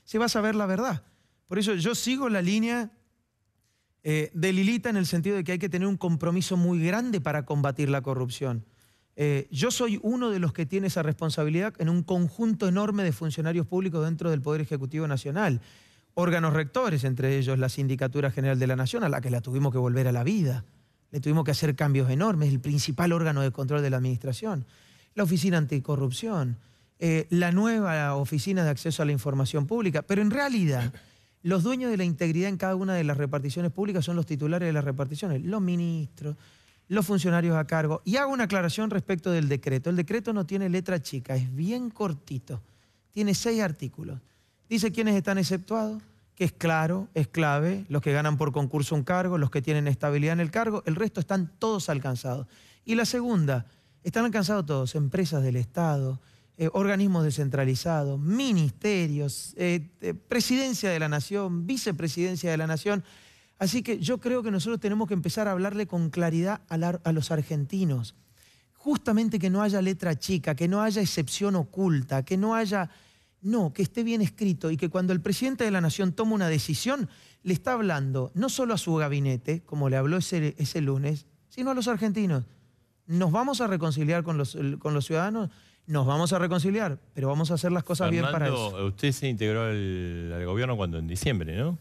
se va a saber la verdad. Por eso yo sigo la línea De Lilita en el sentido de que hay que tener un compromiso muy grande para combatir la corrupción. Yo soy uno de los que tiene esa responsabilidad en un conjunto enorme de funcionarios públicos dentro del Poder Ejecutivo Nacional. Órganos rectores, entre ellos la Sindicatura General de la Nación, a la que la tuvimos que volver a la vida. Le tuvimos que hacer cambios enormes, el principal órgano de control de la administración. La Oficina Anticorrupción, la nueva Oficina de Acceso a la Información Pública. Pero en realidad, los dueños de la integridad en cada una de las reparticiones públicas son los titulares de las reparticiones, los ministros, los funcionarios a cargo. Y hago una aclaración respecto del decreto. El decreto no tiene letra chica, es bien cortito. Tiene 6 artículos. Dice quiénes están exceptuados, que es claro, es clave, los que ganan por concurso un cargo, los que tienen estabilidad en el cargo, el resto están todos alcanzados. Y la segunda, están alcanzados todos, empresas del Estado, organismos descentralizados, ministerios, presidencia de la Nación, vicepresidencia de la Nación. Así que yo creo que nosotros tenemos que empezar a hablarle con claridad a los argentinos. Justamente que no haya letra chica, que no haya excepción oculta, que no haya... No, que esté bien escrito y que cuando el presidente de la Nación toma una decisión, le está hablando no solo a su gabinete, como le habló ese lunes, sino a los argentinos. ¿Nos vamos a reconciliar con los ciudadanos? Nos vamos a reconciliar, pero vamos a hacer las cosas bien para eso.
Usted se integró al gobierno cuando, en diciembre, ¿no?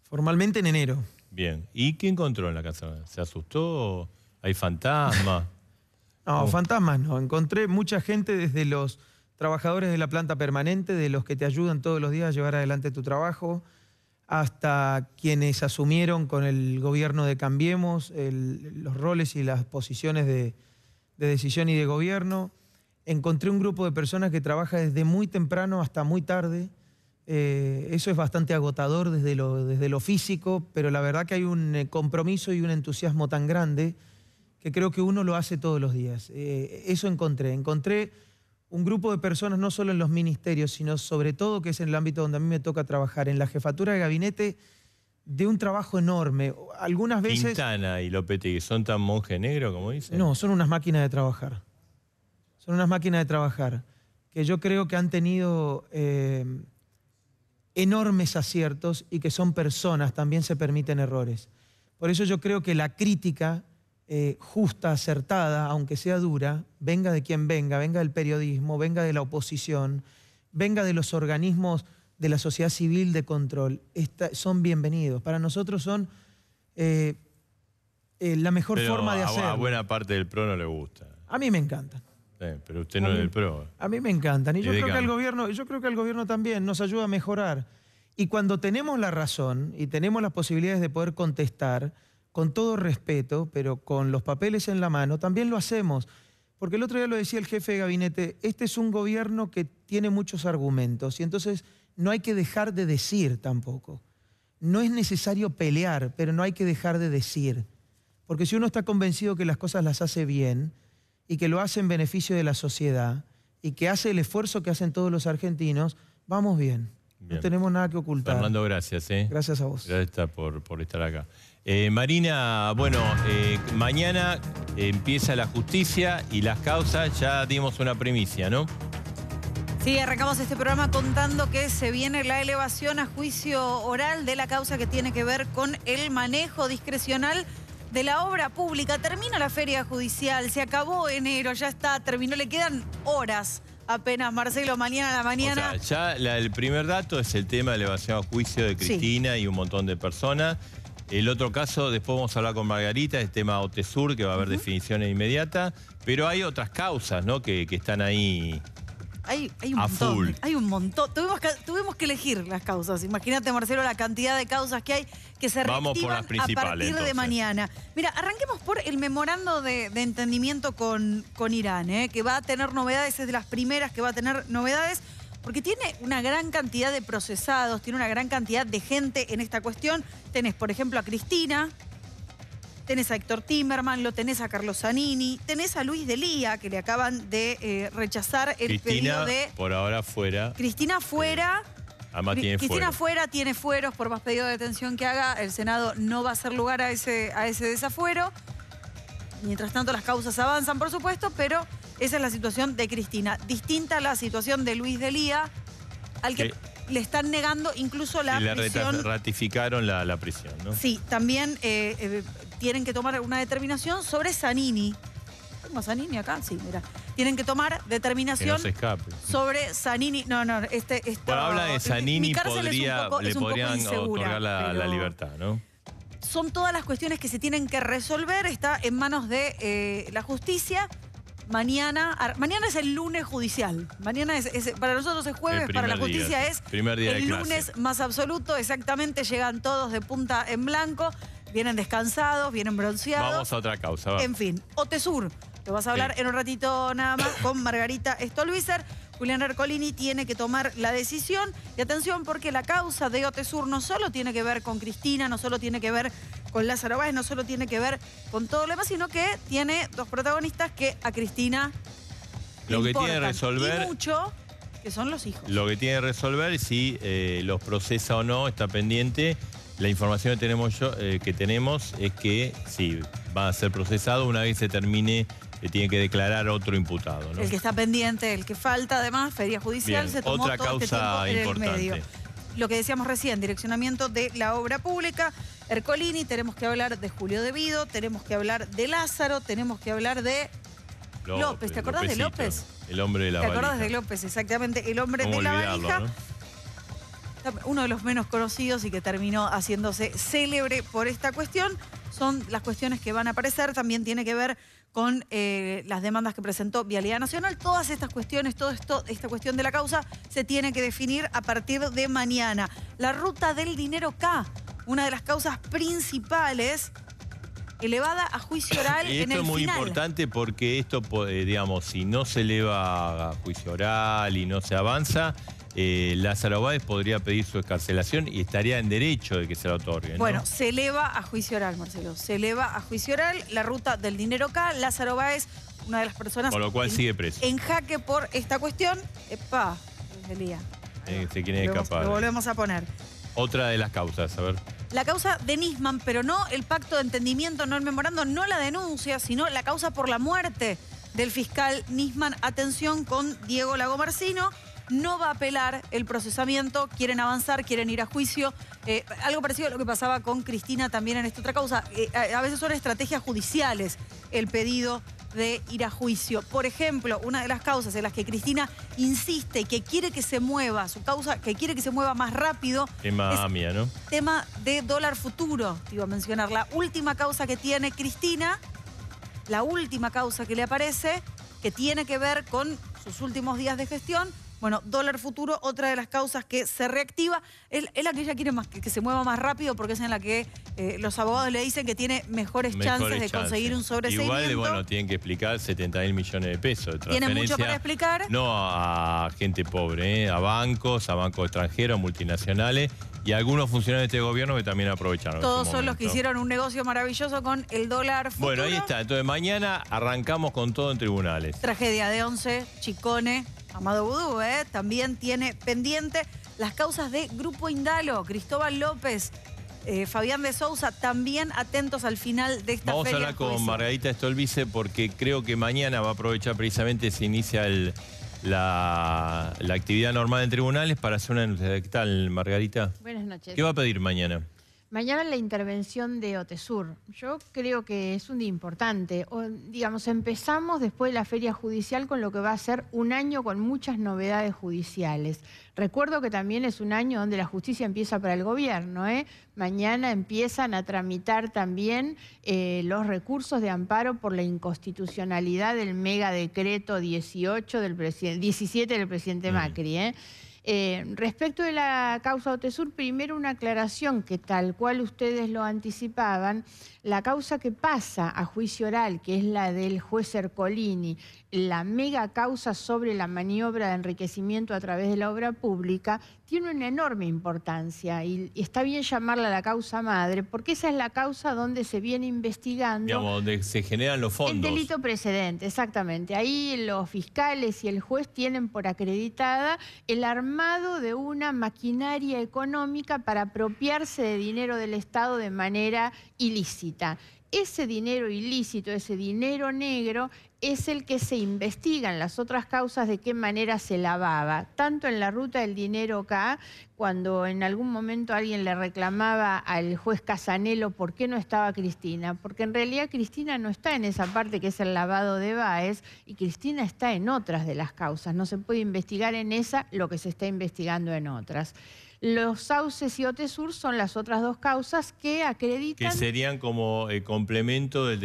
Formalmente en enero.
Bien. ¿Y qué encontró en la casa? ¿Se asustó? ¿Hay fantasmas?
No, fantasmas no. Encontré mucha gente desde los trabajadores de la planta permanente, de los que te ayudan todos los días a llevar adelante tu trabajo, hasta quienes asumieron con el gobierno de Cambiemos los roles y las posiciones de decisión y de gobierno. Encontré un grupo de personas que trabaja desde muy temprano hasta muy tarde. Eso es bastante agotador desde lo físico, pero la verdad que hay un compromiso y un entusiasmo tan grande que creo que uno lo hace todos los días. Eso encontré. Encontré un grupo de personas no solo en los ministerios, sino sobre todo, que es en el ámbito donde a mí me toca trabajar, en la jefatura de gabinete, de un trabajo enorme. Algunas veces...
Quintana y Lopetegui, ¿son tan monje negro como dicen?
No, son unas máquinas de trabajar. Son unas máquinas de trabajar que yo creo que han tenido enormes aciertos y que son personas, también se permiten errores. Por eso yo creo que la crítica justa, acertada, aunque sea dura, venga de quien venga del periodismo, venga de la oposición, venga de los organismos de la sociedad civil de control, son bienvenidos. Para nosotros son la mejor forma de hacerlo.
A buena parte del PRO no le gusta.
A mí me encantan.
Pero usted no es del PRO.
A mí me encantan. Y yo creo que al gobierno también nos ayuda a mejorar. Y cuando tenemos la razón y tenemos las posibilidades de poder contestar, con todo respeto, pero con los papeles en la mano, también lo hacemos. Porque el otro día lo decía el jefe de gabinete, este es un gobierno que tiene muchos argumentos y entonces no hay que dejar de decir tampoco. No es necesario pelear, pero no hay que dejar de decir. Porque si uno está convencido que las cosas las hace bien y que lo hace en beneficio de la sociedad y que hace el esfuerzo que hacen todos los argentinos, vamos bien. No tenemos nada que ocultar.
Fernando, gracias.
Gracias a vos.
Gracias por estar acá. Marina, bueno, mañana empieza la justicia y las causas, ya dimos una primicia, ¿no?
Sí, arrancamos este programa contando que se viene la elevación a juicio oral de la causa que tiene que ver con el manejo discrecional de la obra pública. Termina la feria judicial, se acabó enero, ya está, terminó, le quedan horas apenas, Marcelo, mañana a la mañana.
O sea, ya el primer dato es el tema de elevación a juicio de Cristina y un montón de personas. El otro caso, después vamos a hablar con Margarita, es el tema OTESUR, que va a haber definiciones inmediatas. Pero hay otras causas, ¿no? Que están ahí
hay un montón.
Full.
Hay un montón. Tuvimos que elegir las causas. Imagínate, Marcelo, la cantidad de causas que hay que se reactivan a partir de mañana. Mira, arranquemos por el memorando de entendimiento con Irán, que va a tener novedades, es de las primeras que va a tener novedades, porque tiene una gran cantidad de procesados, tiene una gran cantidad de gente en esta cuestión. Tenés, por ejemplo, a Cristina, tenés a Héctor Timerman, lo tenés a Carlos Zanini, tenés a Luis Delía, que le acaban de rechazar el pedido de...
por ahora fuera.
Cristina fuera.
Además tiene
Cristina fuera, tiene fueros, por más pedido de detención que haga, el Senado no va a hacer lugar a ese desafuero. Mientras tanto, las causas avanzan, por supuesto, pero esa es la situación de Cristina. Distinta a la situación de Luis Delía, al que... le están negando incluso la
Y le
prisión.
ratificaron la prisión, ¿no?
Sí, también tienen que tomar una determinación sobre Zanini. ¿Tengo a Zanini acá? Sí, mira. Tienen que tomar
Que
determinación
no se escape.
sobre Zanini. No, esto,
Bueno, habla de Zanini,
mi cárcel es un poco
le podrían
insegura,
otorgar la
pero
libertad, ¿no?
son todas las cuestiones que se tienen que resolver. Está en manos de la justicia. Mañana es el lunes judicial. Mañana para nosotros es jueves, para la justicia
día,
es
primer día de
el
clase.
lunes más absoluto. Exactamente, llegan todos de punta en blanco, vienen descansados, vienen bronceados.
Vamos a otra causa, va.
En fin, Otesur. Lo vas a hablar
Sí.
en un ratito nada más con Margarita Stolbizer. Julián Ercolini tiene que tomar la decisión. Y atención, porque la causa de Otesur no solo tiene que ver con Cristina, no solo tiene que ver con Lázaro Báez, no solo tiene que ver con todo lo demás, sino que tiene dos protagonistas que a Cristina le
Lo que
importan,
tiene que resolver.
y mucho, que son los hijos.
Lo que tiene que resolver, si los procesa o no, está pendiente. La información que tenemos es que sí, va a ser procesado una vez se termine, tiene que declarar otro imputado, ¿no?
El que está pendiente, el que falta, además, feria judicial,
Bien,
se tomó
otra
todo este
causa
tiempo en el
importante.
medio. Lo que decíamos recién, direccionamiento de la obra pública, Ercolini, tenemos que hablar de Julio De Vido, tenemos que hablar de Lázaro, tenemos que hablar de López. ¿Te acordás de
Lópezito,
López?
El hombre de la
¿Te acordás
valija.
de López? Exactamente, el hombre
¿Cómo
de la
olvidarlo,
valija.
no?
Uno de los menos conocidos y que terminó haciéndose célebre por esta cuestión. Son las cuestiones que van a aparecer. También tiene que ver con las demandas que presentó Vialidad Nacional. Todas estas cuestiones, esta cuestión de la causa se tiene que definir a partir de mañana. La ruta del dinero K, una de las causas principales, elevada a juicio oral
Y
en
esto
el
es muy
final.
importante porque esto, digamos, si no se eleva a juicio oral y no se avanza, Lázaro Báez podría pedir su excarcelación y estaría en derecho de que se la otorgue, ¿no?
Bueno, se eleva a juicio oral, Marcelo. Se eleva a juicio oral la ruta del dinero K. Lázaro Báez, una de las personas
Con lo cual sigue preso.
en jaque por esta cuestión. Epa, Elía.
Se quiere escapar.
Lo volvemos a poner.
Otra de las causas, a ver.
La causa de Nisman, pero no el pacto de entendimiento, no el memorando, no la denuncia, sino la causa por la muerte del fiscal Nisman. Atención con Diego Lagomarsino. No va a apelar el procesamiento, quieren avanzar, quieren ir a juicio. Algo parecido a lo que pasaba con Cristina también en esta otra causa. A veces son estrategias judiciales el pedido de ir a juicio. Por ejemplo, una de las causas en las que Cristina insiste que quiere que se mueva, su causa que quiere que se mueva más rápido,
Tema
es
AMIA, ¿no?
tema de dólar futuro. Te iba a mencionar la última causa que tiene Cristina, la última causa que le aparece, que tiene que ver con sus últimos días de gestión. Bueno, dólar futuro, otra de las causas que se reactiva, es la que ella quiere más, que se mueva más rápido porque es en la que los abogados le dicen que tiene mejores chances de conseguir un sobreseimiento.
Igual, bueno, tienen que explicar 70.000 millones de pesos. De
Tienen mucho
transferencia,
para explicar.
No a gente pobre, a bancos extranjeros, multinacionales y a algunos funcionarios de este gobierno que también aprovecharon.
Todos
en su
son los que
momento.
hicieron un negocio maravilloso con el dólar futuro.
Bueno, ahí está. Entonces mañana arrancamos con todo en tribunales.
Tragedia de 11, Chicone, Amado Vudú, también tiene pendiente las causas de Grupo Indalo, Cristóbal López, Fabián de Sousa, también atentos al final de esta
Vamos a
feria
hablar con
judicial.
Margarita Stolbizer porque creo que mañana va a aprovechar precisamente, se inicia la actividad normal en tribunales para hacer una denuncia. ¿Qué tal, Margarita?
Buenas noches.
¿Qué va a pedir mañana?
Mañana la intervención de Otesur. Yo creo que es un día importante. Digamos, empezamos después de la feria judicial con lo que va a ser un año con muchas novedades judiciales. Recuerdo que también es un año donde la justicia empieza para el gobierno, ¿eh? Mañana empiezan a tramitar también los recursos de amparo por la inconstitucionalidad del mega decreto 17 del presidente Macri, ¿eh? Respecto de la causa Otesur, primero una aclaración que tal cual ustedes lo anticipaban, la causa que pasa a juicio oral, que es la del juez Ercolini, la mega causa sobre la maniobra de enriquecimiento a través de la obra pública, tiene una enorme importancia y está bien llamarla la causa madre, porque esa es la causa donde se viene investigando.
Digamos, donde se generan los fondos.
El delito precedente, exactamente. Ahí los fiscales y el juez tienen por acreditada el armado de una maquinaria económica para apropiarse de dinero del Estado de manera ilícita. Ese dinero ilícito, ese dinero negro, es el que se investiga en las otras causas de qué manera se lavaba, tanto en la ruta del dinero acá, cuando en algún momento alguien le reclamaba al juez Casanelo por qué no estaba Cristina, porque en realidad Cristina no está en esa parte que es el lavado de Báez y Cristina está en otras de las causas, no se puede investigar en esa lo que se está investigando en otras. Los Sauces y Otesur son las otras dos causas que acreditan...
Que serían como el complemento del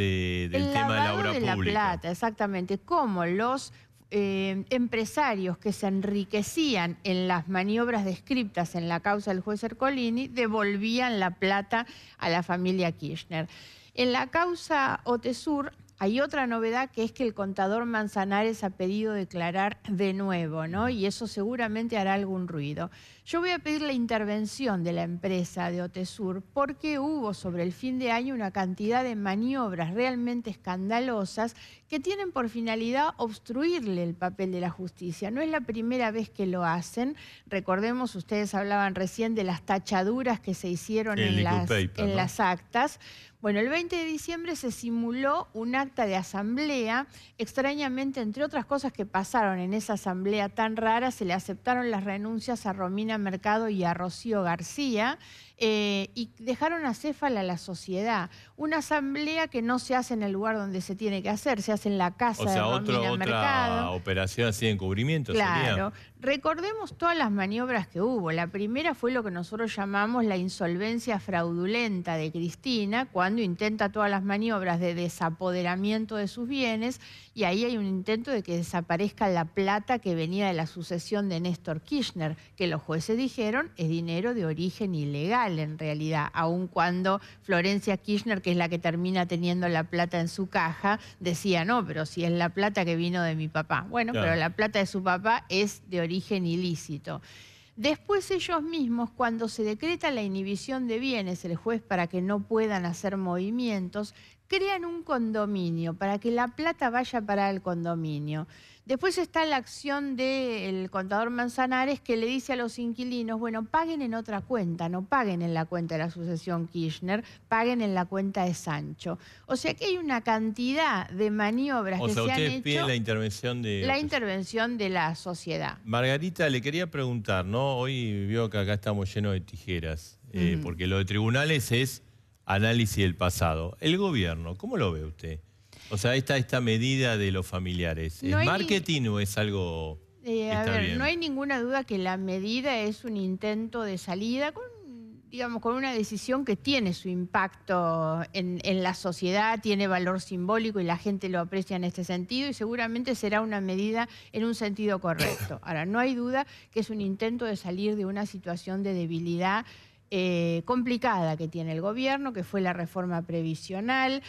tema de la obra
de
pública.
La plata, exactamente. Como los empresarios que se enriquecían en las maniobras descriptas en la causa del juez Ercolini devolvían la plata a la familia Kirchner. En la causa Otesur hay otra novedad, que es que el contador Manzanares ha pedido declarar de nuevo, ¿no? Y eso seguramente hará algún ruido. Yo voy a pedir la intervención de la empresa de Otesur porque hubo sobre el fin de año una cantidad de maniobras realmente escandalosas que tienen por finalidad obstruirle el papel de la justicia. No es la primera vez que lo hacen. Recordemos, ustedes hablaban recién de las tachaduras que se hicieron en las actas. Bueno, el 20 de diciembre se simuló un acta de asamblea. Extrañamente, entre otras cosas que pasaron en esa asamblea tan rara, se le aceptaron las renuncias a Romina Mercado y a Rocío García y dejaron acéfala a la sociedad. Una asamblea que no se hace en el lugar donde se tiene que hacer, se hace en la casa de Romina Mercado.
Otra operación así de encubrimiento.
Claro. Recordemos todas las maniobras que hubo. La primera fue lo que nosotros llamamos la insolvencia fraudulenta de Cristina, cuando intenta todas las maniobras de desapoderamiento de sus bienes, y ahí hay un intento de que desaparezca la plata que venía de la sucesión de Néstor Kirchner, que los jueces dijeron es dinero de origen ilegal en realidad, aun cuando Florencia Kirchner, que es la que termina teniendo la plata en su caja, decía no, pero si es la plata que vino de mi papá. Bueno, claro, pero la plata de su papá es de origen ilícito. Después ellos mismos, cuando se decreta la inhibición de bienes, el juez para que no puedan hacer movimientos, crean un condominio para que la plata vaya para el condominio. Después está la acción del contador Manzanares que le dice a los inquilinos, bueno, paguen en otra cuenta, no paguen en la cuenta de la sucesión Kirchner, paguen en la cuenta de Sancho. O sea que hay una cantidad de maniobras que se han hecho. O sea, ustedes piden
la intervención de...
La intervención de la sociedad.
Margarita, le quería preguntar, ¿no? Hoy vio que acá estamos llenos de tijeras, porque lo de tribunales es análisis del pasado. El gobierno, ¿cómo lo ve usted? O sea, esta medida de los familiares, ¿es marketing o es algo que está bien?
No hay ninguna duda que la medida es un intento de salida con una decisión que tiene su impacto en la sociedad, tiene valor simbólico y la gente lo aprecia en este sentido y seguramente será una medida en un sentido correcto. Ahora, no hay duda que es un intento de salir de una situación de debilidad complicada que tiene el gobierno, que fue la reforma previsional,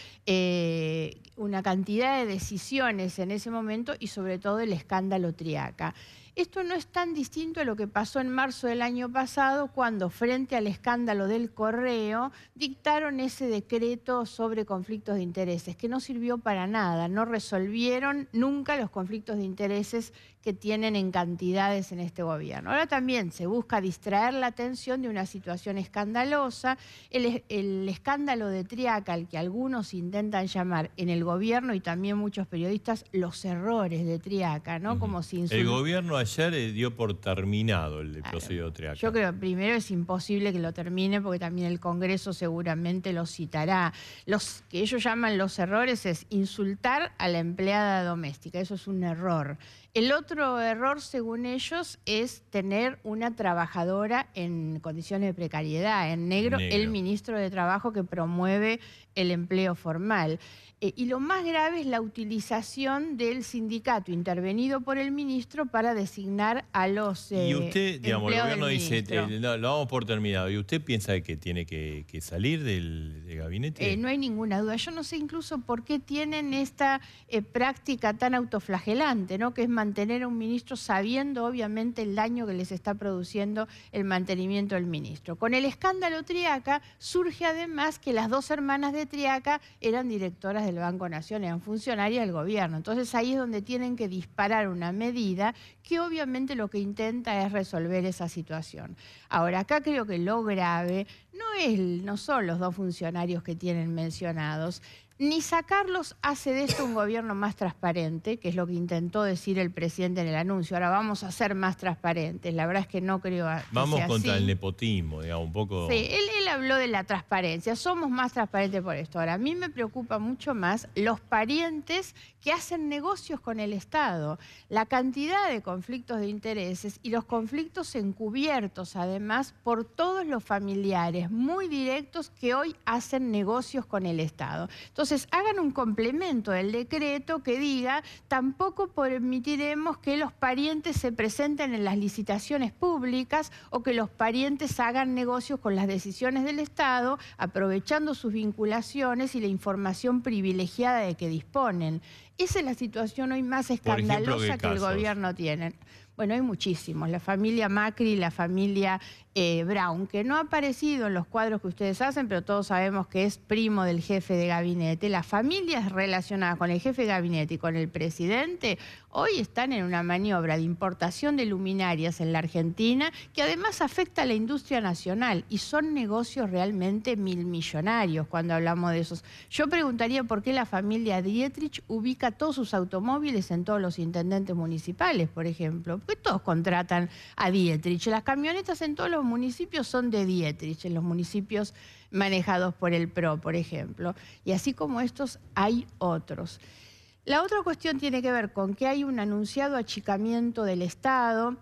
una cantidad de decisiones en ese momento y sobre todo el escándalo Triaca. Esto no es tan distinto a lo que pasó en marzo del año pasado, cuando frente al escándalo del correo dictaron ese decreto sobre conflictos de intereses, que no sirvió para nada, no resolvieron nunca los conflictos de intereses que tienen en cantidades en este gobierno. Ahora también se busca distraer la atención de una situación escandalosa, el escándalo de Triaca, al que algunos intentan llamar en el gobierno y también muchos periodistas los errores de Triaca, ¿no? Como si
el gobierno ayer dio por terminado el procedimiento de Triaca.
Yo creo que primero es imposible que lo termine porque también el Congreso seguramente lo citará. Los que ellos llaman los errores es insultar a la empleada doméstica, eso es un error. El otro error, según ellos, es tener una trabajadora en condiciones de precariedad, en negro. El ministro de Trabajo que promueve el empleo formal. Y lo más grave es la utilización del sindicato intervenido por el ministro para designar a los
y usted, digamos, el gobierno dice, lo vamos por terminado. ¿Y usted piensa que tiene que salir del gabinete?
No hay ninguna duda. Yo no sé incluso por qué tienen esta práctica tan autoflagelante, ¿no? Que es mantener a un ministro sabiendo, obviamente, el daño que les está produciendo el mantenimiento del ministro. Con el escándalo Triaca surge además que las dos hermanas de Triaca eran directoras del Banco Nación, eran funcionarias del gobierno. Entonces ahí es donde tienen que disparar una medida que obviamente lo que intenta es resolver esa situación. Ahora, acá creo que lo grave no son los dos funcionarios que tienen mencionados. ni sacarlos hace de esto un gobierno más transparente, que es lo que intentó decir el presidente en el anuncio. Ahora vamos a ser más transparentes. La verdad es que no creo que
Vamos
sea
contra
así.
el nepotismo, digamos, un poco...
Sí, él habló de la transparencia. Somos más transparentes por esto. Ahora, a mí me preocupa mucho más los parientes que hacen negocios con el Estado. La cantidad de conflictos de intereses y los conflictos encubiertos, además, por todos los familiares muy directos que hoy hacen negocios con el Estado. Entonces, hagan un complemento del decreto que diga, tampoco permitiremos que los parientes se presenten en las licitaciones públicas o que los parientes hagan negocios con las decisiones del Estado, aprovechando sus vinculaciones y la información privilegiada de que disponen. Esa es la situación hoy más escandalosa que el gobierno tiene. Bueno, hay muchísimos. La familia Macri, la familia Brown, que no ha aparecido en los cuadros que ustedes hacen, pero todos sabemos que es primo del jefe de gabinete. Las familias relacionadas con el jefe de gabinete y con el presidente hoy están en una maniobra de importación de luminarias en la Argentina que además afecta a la industria nacional y son negocios realmente milmillonarios cuando hablamos de esos. Yo preguntaría por qué la familia Dietrich ubica todos sus automóviles en todos los intendentes municipales, por ejemplo. Porque todos contratan a Dietrich. Las camionetas en todos los municipios son de Dietrich, en los municipios manejados por el PRO, por ejemplo. Y así como estos, hay otros. La otra cuestión tiene que ver con que hay un anunciado achicamiento del Estado.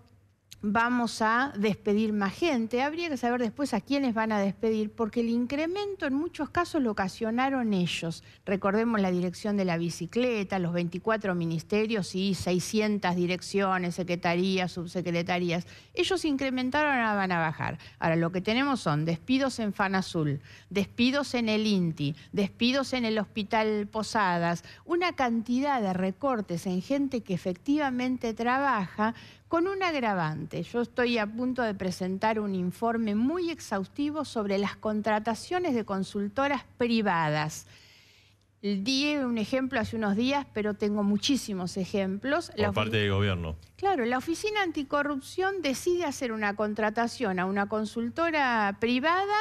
Vamos a despedir más gente. Habría que saber después a quiénes van a despedir, porque el incremento en muchos casos lo ocasionaron ellos. Recordemos la dirección de la bicicleta, los 24 ministerios y 600 direcciones, secretarías, subsecretarías. Ellos incrementaron, ahora van a bajar. Ahora lo que tenemos son despidos en FANASUL, despidos en el INTI, despidos en el Hospital Posadas, una cantidad de recortes en gente que efectivamente trabaja, con un agravante. Yo estoy a punto de presentar un informe muy exhaustivo sobre las contrataciones de consultoras privadas. Di un ejemplo hace unos días, pero tengo muchísimos ejemplos.
Por parte del gobierno.
Claro, la Oficina Anticorrupción decide hacer una contratación a una consultora privada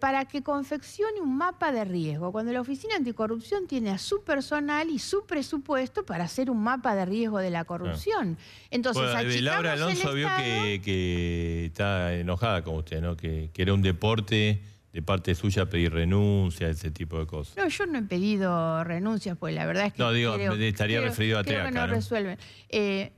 para que confeccione un mapa de riesgo, cuando la Oficina Anticorrupción tiene a su personal y su presupuesto para hacer un mapa de riesgo de la corrupción. Entonces,
bueno, Laura Alonso vio que está enojada con usted, ¿no? Que era un deporte de parte suya pedir renuncia, ese tipo de cosas.
No, yo no he pedido renuncias, pues la verdad es que...
No, digo, estaría referido a
creo
Teaca,
que no resuelven. Pero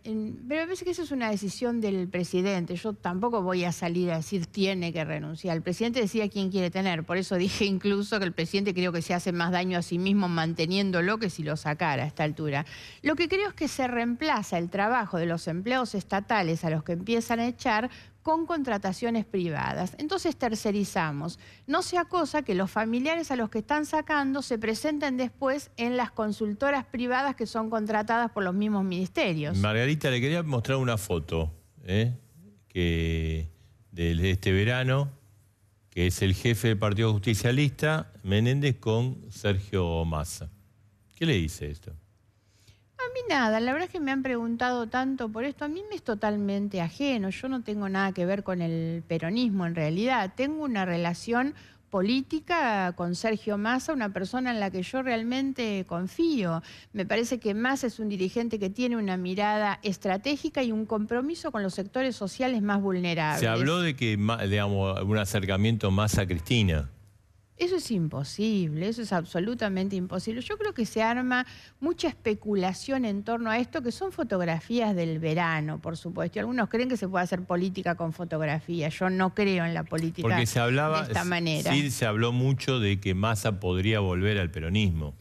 me parece que eso es una decisión del presidente. Yo tampoco voy a salir a decir tiene que renunciar. El presidente decía quién quiere tener. Por eso dije incluso que el presidente creo que se hace más daño a sí mismo manteniéndolo que si lo sacara a esta altura. Lo que creo es que se reemplaza el trabajo de los empleados estatales a los que empiezan a echar con contrataciones privadas. Entonces tercerizamos. No sea cosa que los familiares a los que están sacando se presenten después en las consultoras privadas que son contratadas por los mismos ministerios.
Margarita, le quería mostrar una foto que de este verano, que es el jefe del Partido Justicialista, Menéndez, con Sergio Massa. ¿Qué le dice esto?
A mí nada, la verdad es que me han preguntado tanto por esto. A mí me es totalmente ajeno. Yo no tengo nada que ver con el peronismo en realidad. Tengo una relación política con Sergio Massa, una persona en la que yo realmente confío. Me parece que Massa es un dirigente que tiene una mirada estratégica y un compromiso con los sectores sociales más vulnerables.
Se habló de que, digamos, un acercamiento más a Cristina.
Eso es imposible, eso es absolutamente imposible. Yo creo que se arma mucha especulación en torno a esto, que son fotografías del verano, por supuesto. Y algunos creen que se puede hacer política con fotografías. Yo no creo en la política
porque se hablaba,
de esta manera.
Sí, se habló mucho de que Massa podría volver al peronismo.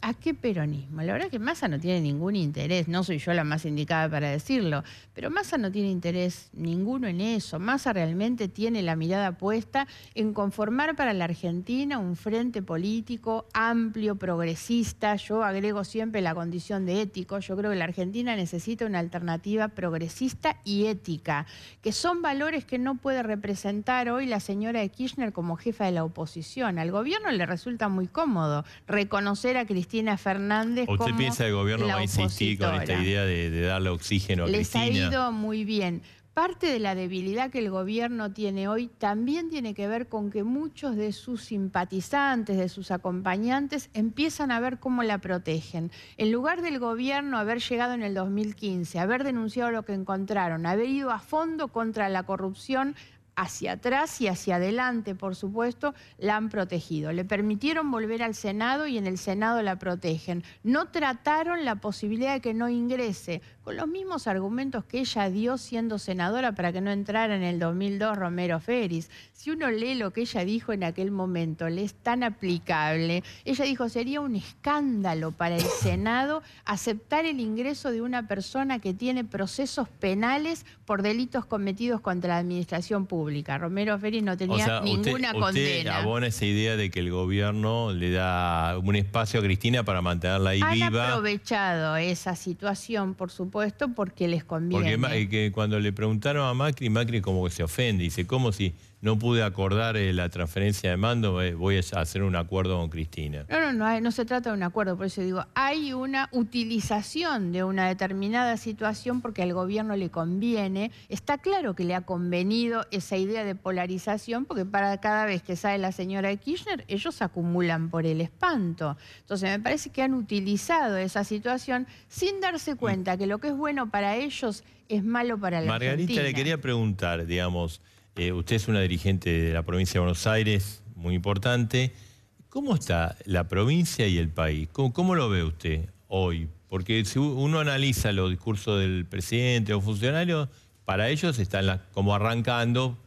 ¿A qué peronismo? La verdad es que Massa no tiene ningún interés, no soy yo la más indicada para decirlo, pero Massa no tiene interés ninguno en eso. Massa realmente tiene la mirada puesta en conformar para la Argentina un frente político amplio, progresista. Yo agrego siempre la condición de ético. Yo creo que la Argentina necesita una alternativa progresista y ética, que son valores que no puede representar hoy la señora de Kirchner como jefa de la oposición. Al gobierno le resulta muy cómodo reconocer a Cristina Fernández como
¿Usted piensa que el gobierno va a insistir con esta idea de darle oxígeno a Cristina?
Les ha ido muy bien. Parte de la debilidad que el gobierno tiene hoy también tiene que ver con que muchos de sus simpatizantes, de sus acompañantes, empiezan a ver cómo la protegen. En lugar del gobierno haber llegado en el 2015, haber denunciado lo que encontraron, haber ido a fondo contra la corrupción, hacia atrás y hacia adelante, por supuesto, la han protegido. Le permitieron volver al Senado y en el Senado la protegen. No trataron la posibilidad de que no ingrese, con los mismos argumentos que ella dio siendo senadora para que no entrara en el 2002 Romero Feris. Si uno lee lo que ella dijo en aquel momento, le es tan aplicable. Ella dijo, sería un escándalo para el Senado aceptar el ingreso de una persona que tiene procesos penales por delitos cometidos contra la administración pública. Romero Feris no tenía ninguna condena.
Usted abona esa idea de que el gobierno le da un espacio a Cristina para mantenerla ahí viva.
Han aprovechado esa situación, por supuesto, porque les conviene.
Porque que cuando le preguntaron a Macri, Macri como que se ofende. Dice, ¿cómo si no pude acordar la transferencia de mando? Voy a hacer un acuerdo con Cristina.
No se trata de un acuerdo, por eso digo, hay una utilización de una determinada situación porque al gobierno le conviene. Está claro que le ha convenido esa idea de polarización porque para cada vez que sale la señora Kirchner, ellos acumulan por el espanto. Entonces me parece que han utilizado esa situación sin darse cuenta que lo que es bueno para ellos es malo para la Argentina.
Margarita, le quería preguntar, digamos, usted es una dirigente de la provincia de Buenos Aires, muy importante. ¿Cómo está la provincia y el país? ¿Cómo lo ve usted hoy? Porque si uno analiza los discursos del presidente o funcionarios, para ellos están como arrancando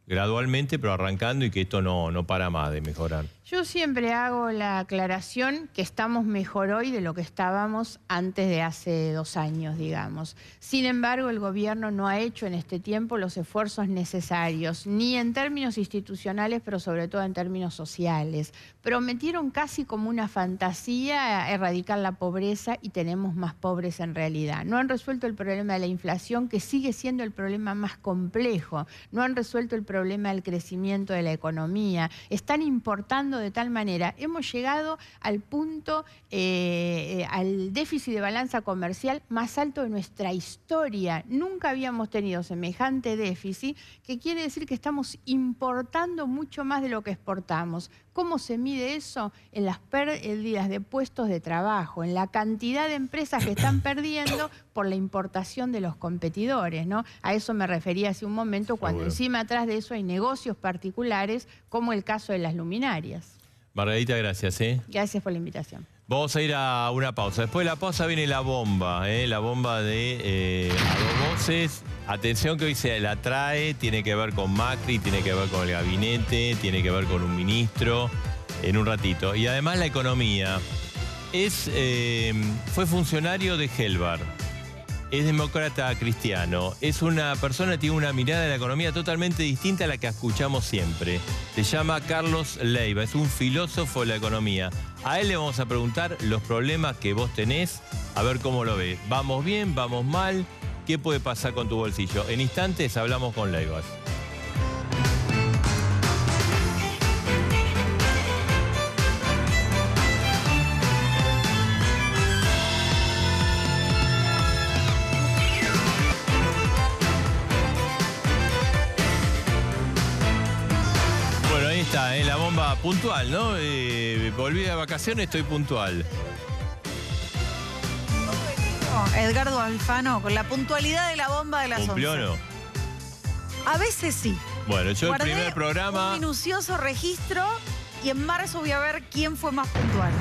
gradualmente, pero arrancando y que esto no para más de mejorar.
Yo siempre hago la aclaración que estamos mejor hoy de lo que estábamos antes de hace 2 años, digamos. Sin embargo, el gobierno no ha hecho en este tiempo los esfuerzos necesarios, ni en términos institucionales, pero sobre todo en términos sociales. Prometieron casi como una fantasía erradicar la pobreza y tenemos más pobres en realidad. No han resuelto el problema de la inflación, que sigue siendo el problema más complejo. No han resuelto el problema del crecimiento de la economía. Están importando de tal manera, hemos llegado al punto, al déficit de balanza comercial más alto de nuestra historia. Nunca habíamos tenido semejante déficit, que quiere decir que estamos importando mucho más de lo que exportamos. ¿Cómo se mide eso? En las pérdidas de puestos de trabajo, en la cantidad de empresas que están perdiendo por la importación de los competidores, ¿no? A eso me refería hace un momento, cuando encima atrás de eso hay negocios particulares, como el caso de las luminarias.
Margarita, gracias.
Gracias por la invitación.
Vamos a ir a una pausa. Después de la pausa viene la bomba, la bomba de a dos voces. Atención que hoy se la trae, tiene que ver con Macri, tiene que ver con el gabinete, tiene que ver con un ministro, en un ratito. Y además la economía. Fue funcionario de Helbar. Es demócrata cristiano, es una persona que tiene una mirada de la economía totalmente distinta a la que escuchamos siempre. Se llama Carlos Leiva, es un filósofo de la economía. A él le vamos a preguntar los problemas que vos tenés, a ver cómo lo ve. ¿Vamos bien? ¿Vamos mal? ¿Qué puede pasar con tu bolsillo? En instantes hablamos con Leiva. La bomba puntual, ¿no? Volví de vacaciones, estoy puntual.
Edgardo Alfano, con la puntualidad de la bomba de las 11.
¿Cumplió o no?
A veces sí.
Bueno, yo
Guardé
el primer programa...
un minucioso registro y en marzo voy a ver quién fue más puntual.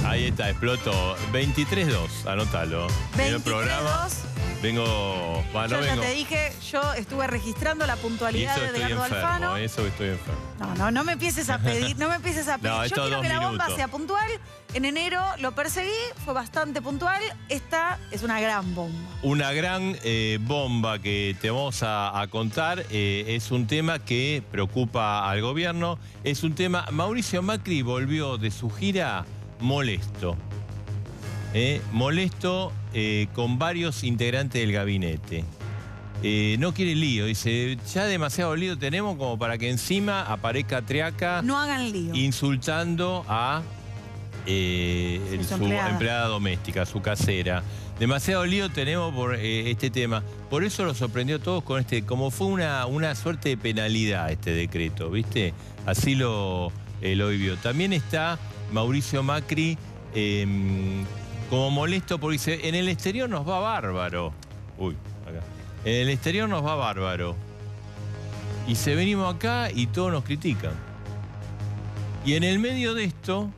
Ahí está, explotó. 23-2, anótalo.
23-2.
Vengo... Bueno,
Yo ya
vengo.
te dije, yo estuve registrando la puntualidad de Edgardo Alfano.
Eso que estoy enfermo.
No me empieces a pedir, no me empieces a pedir.
No,
yo quiero que la bomba sea puntual. En enero lo perseguí, fue bastante puntual. Esta es una gran bomba.
Una gran bomba que te vamos a contar. Es un tema que preocupa al gobierno. Es un tema... Mauricio Macri volvió de su gira molesto. Molesto con varios integrantes del gabinete. No quiere lío, dice, ya demasiado lío tenemos como para que encima aparezca Triaca.
No hagan lío.
Insultando a su empleada doméstica, su casera. Demasiado lío tenemos por este tema. Por eso lo sorprendió a todos con como fue una suerte de penalidad este decreto, ¿viste? Así lo vivió. También está Mauricio Macri como molesto porque dice, en el exterior nos va bárbaro. Uy, acá. En el exterior nos va bárbaro. Y se venimos acá y todos nos critican. Y en el medio de esto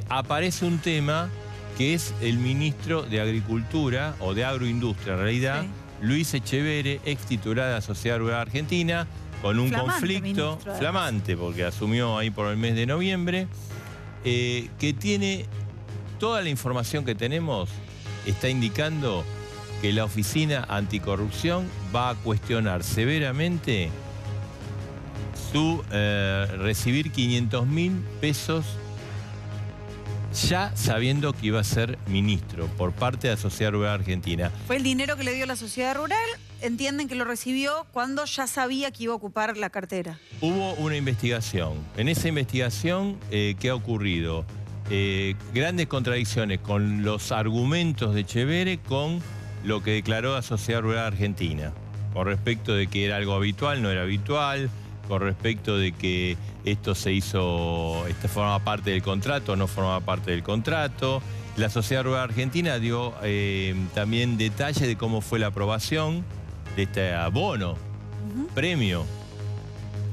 aparece un tema que es el ministro de Agricultura, o de Agroindustria en realidad, sí. Luis Echevere, ex titular de la Sociedad Rural Argentina, con un conflicto flamante, porque asumió ahí por el mes de noviembre, que tiene toda la información que tenemos, está indicando que la Oficina Anticorrupción va a cuestionar severamente su recibir 500.000 pesos ya sabiendo que iba a ser ministro por parte de la Sociedad Rural Argentina.
Fue el dinero que le dio la Sociedad Rural, entienden que lo recibió cuando ya sabía que iba a ocupar la cartera.
Hubo una investigación. En esa investigación, ¿qué ha ocurrido? Grandes contradicciones con los argumentos de Echevere con lo que declaró la Sociedad Rural Argentina, con respecto de que era algo habitual, no era habitual, con respecto de que esto se hizo, formaba parte del contrato, no formaba parte del contrato. La Sociedad Rural Argentina dio también detalles de cómo fue la aprobación de este abono, premio.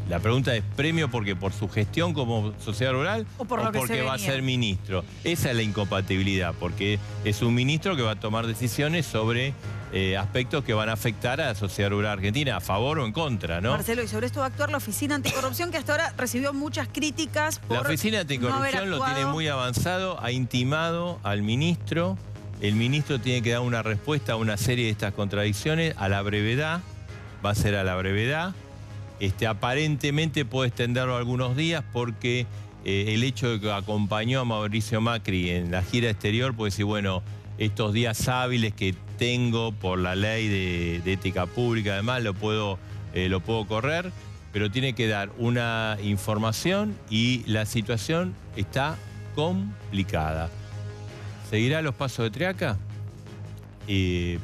La pregunta es, ¿premio porque por su gestión como sociedad rural o porque va a ser ministro? Esa es la incompatibilidad, porque es un ministro que va a tomar decisiones sobre aspectos que van a afectar a la sociedad rural argentina, a favor o en contra, ¿no?
Marcelo, y sobre esto va a actuar la Oficina Anticorrupción, que hasta ahora recibió muchas críticas por
la Oficina Anticorrupción lo tiene muy avanzado, ha intimado al ministro. El ministro tiene que dar una respuesta a una serie de estas contradicciones a la brevedad, va a ser a la brevedad. Aparentemente puede extenderlo algunos días porque el hecho de que acompañó a Mauricio Macri en la gira exterior puede decir, bueno, estos días hábiles que tengo por la ley de ética pública, además lo puedo correr, pero tiene que dar una información y la situación está complicada. ¿Seguirá los pasos de Triaca?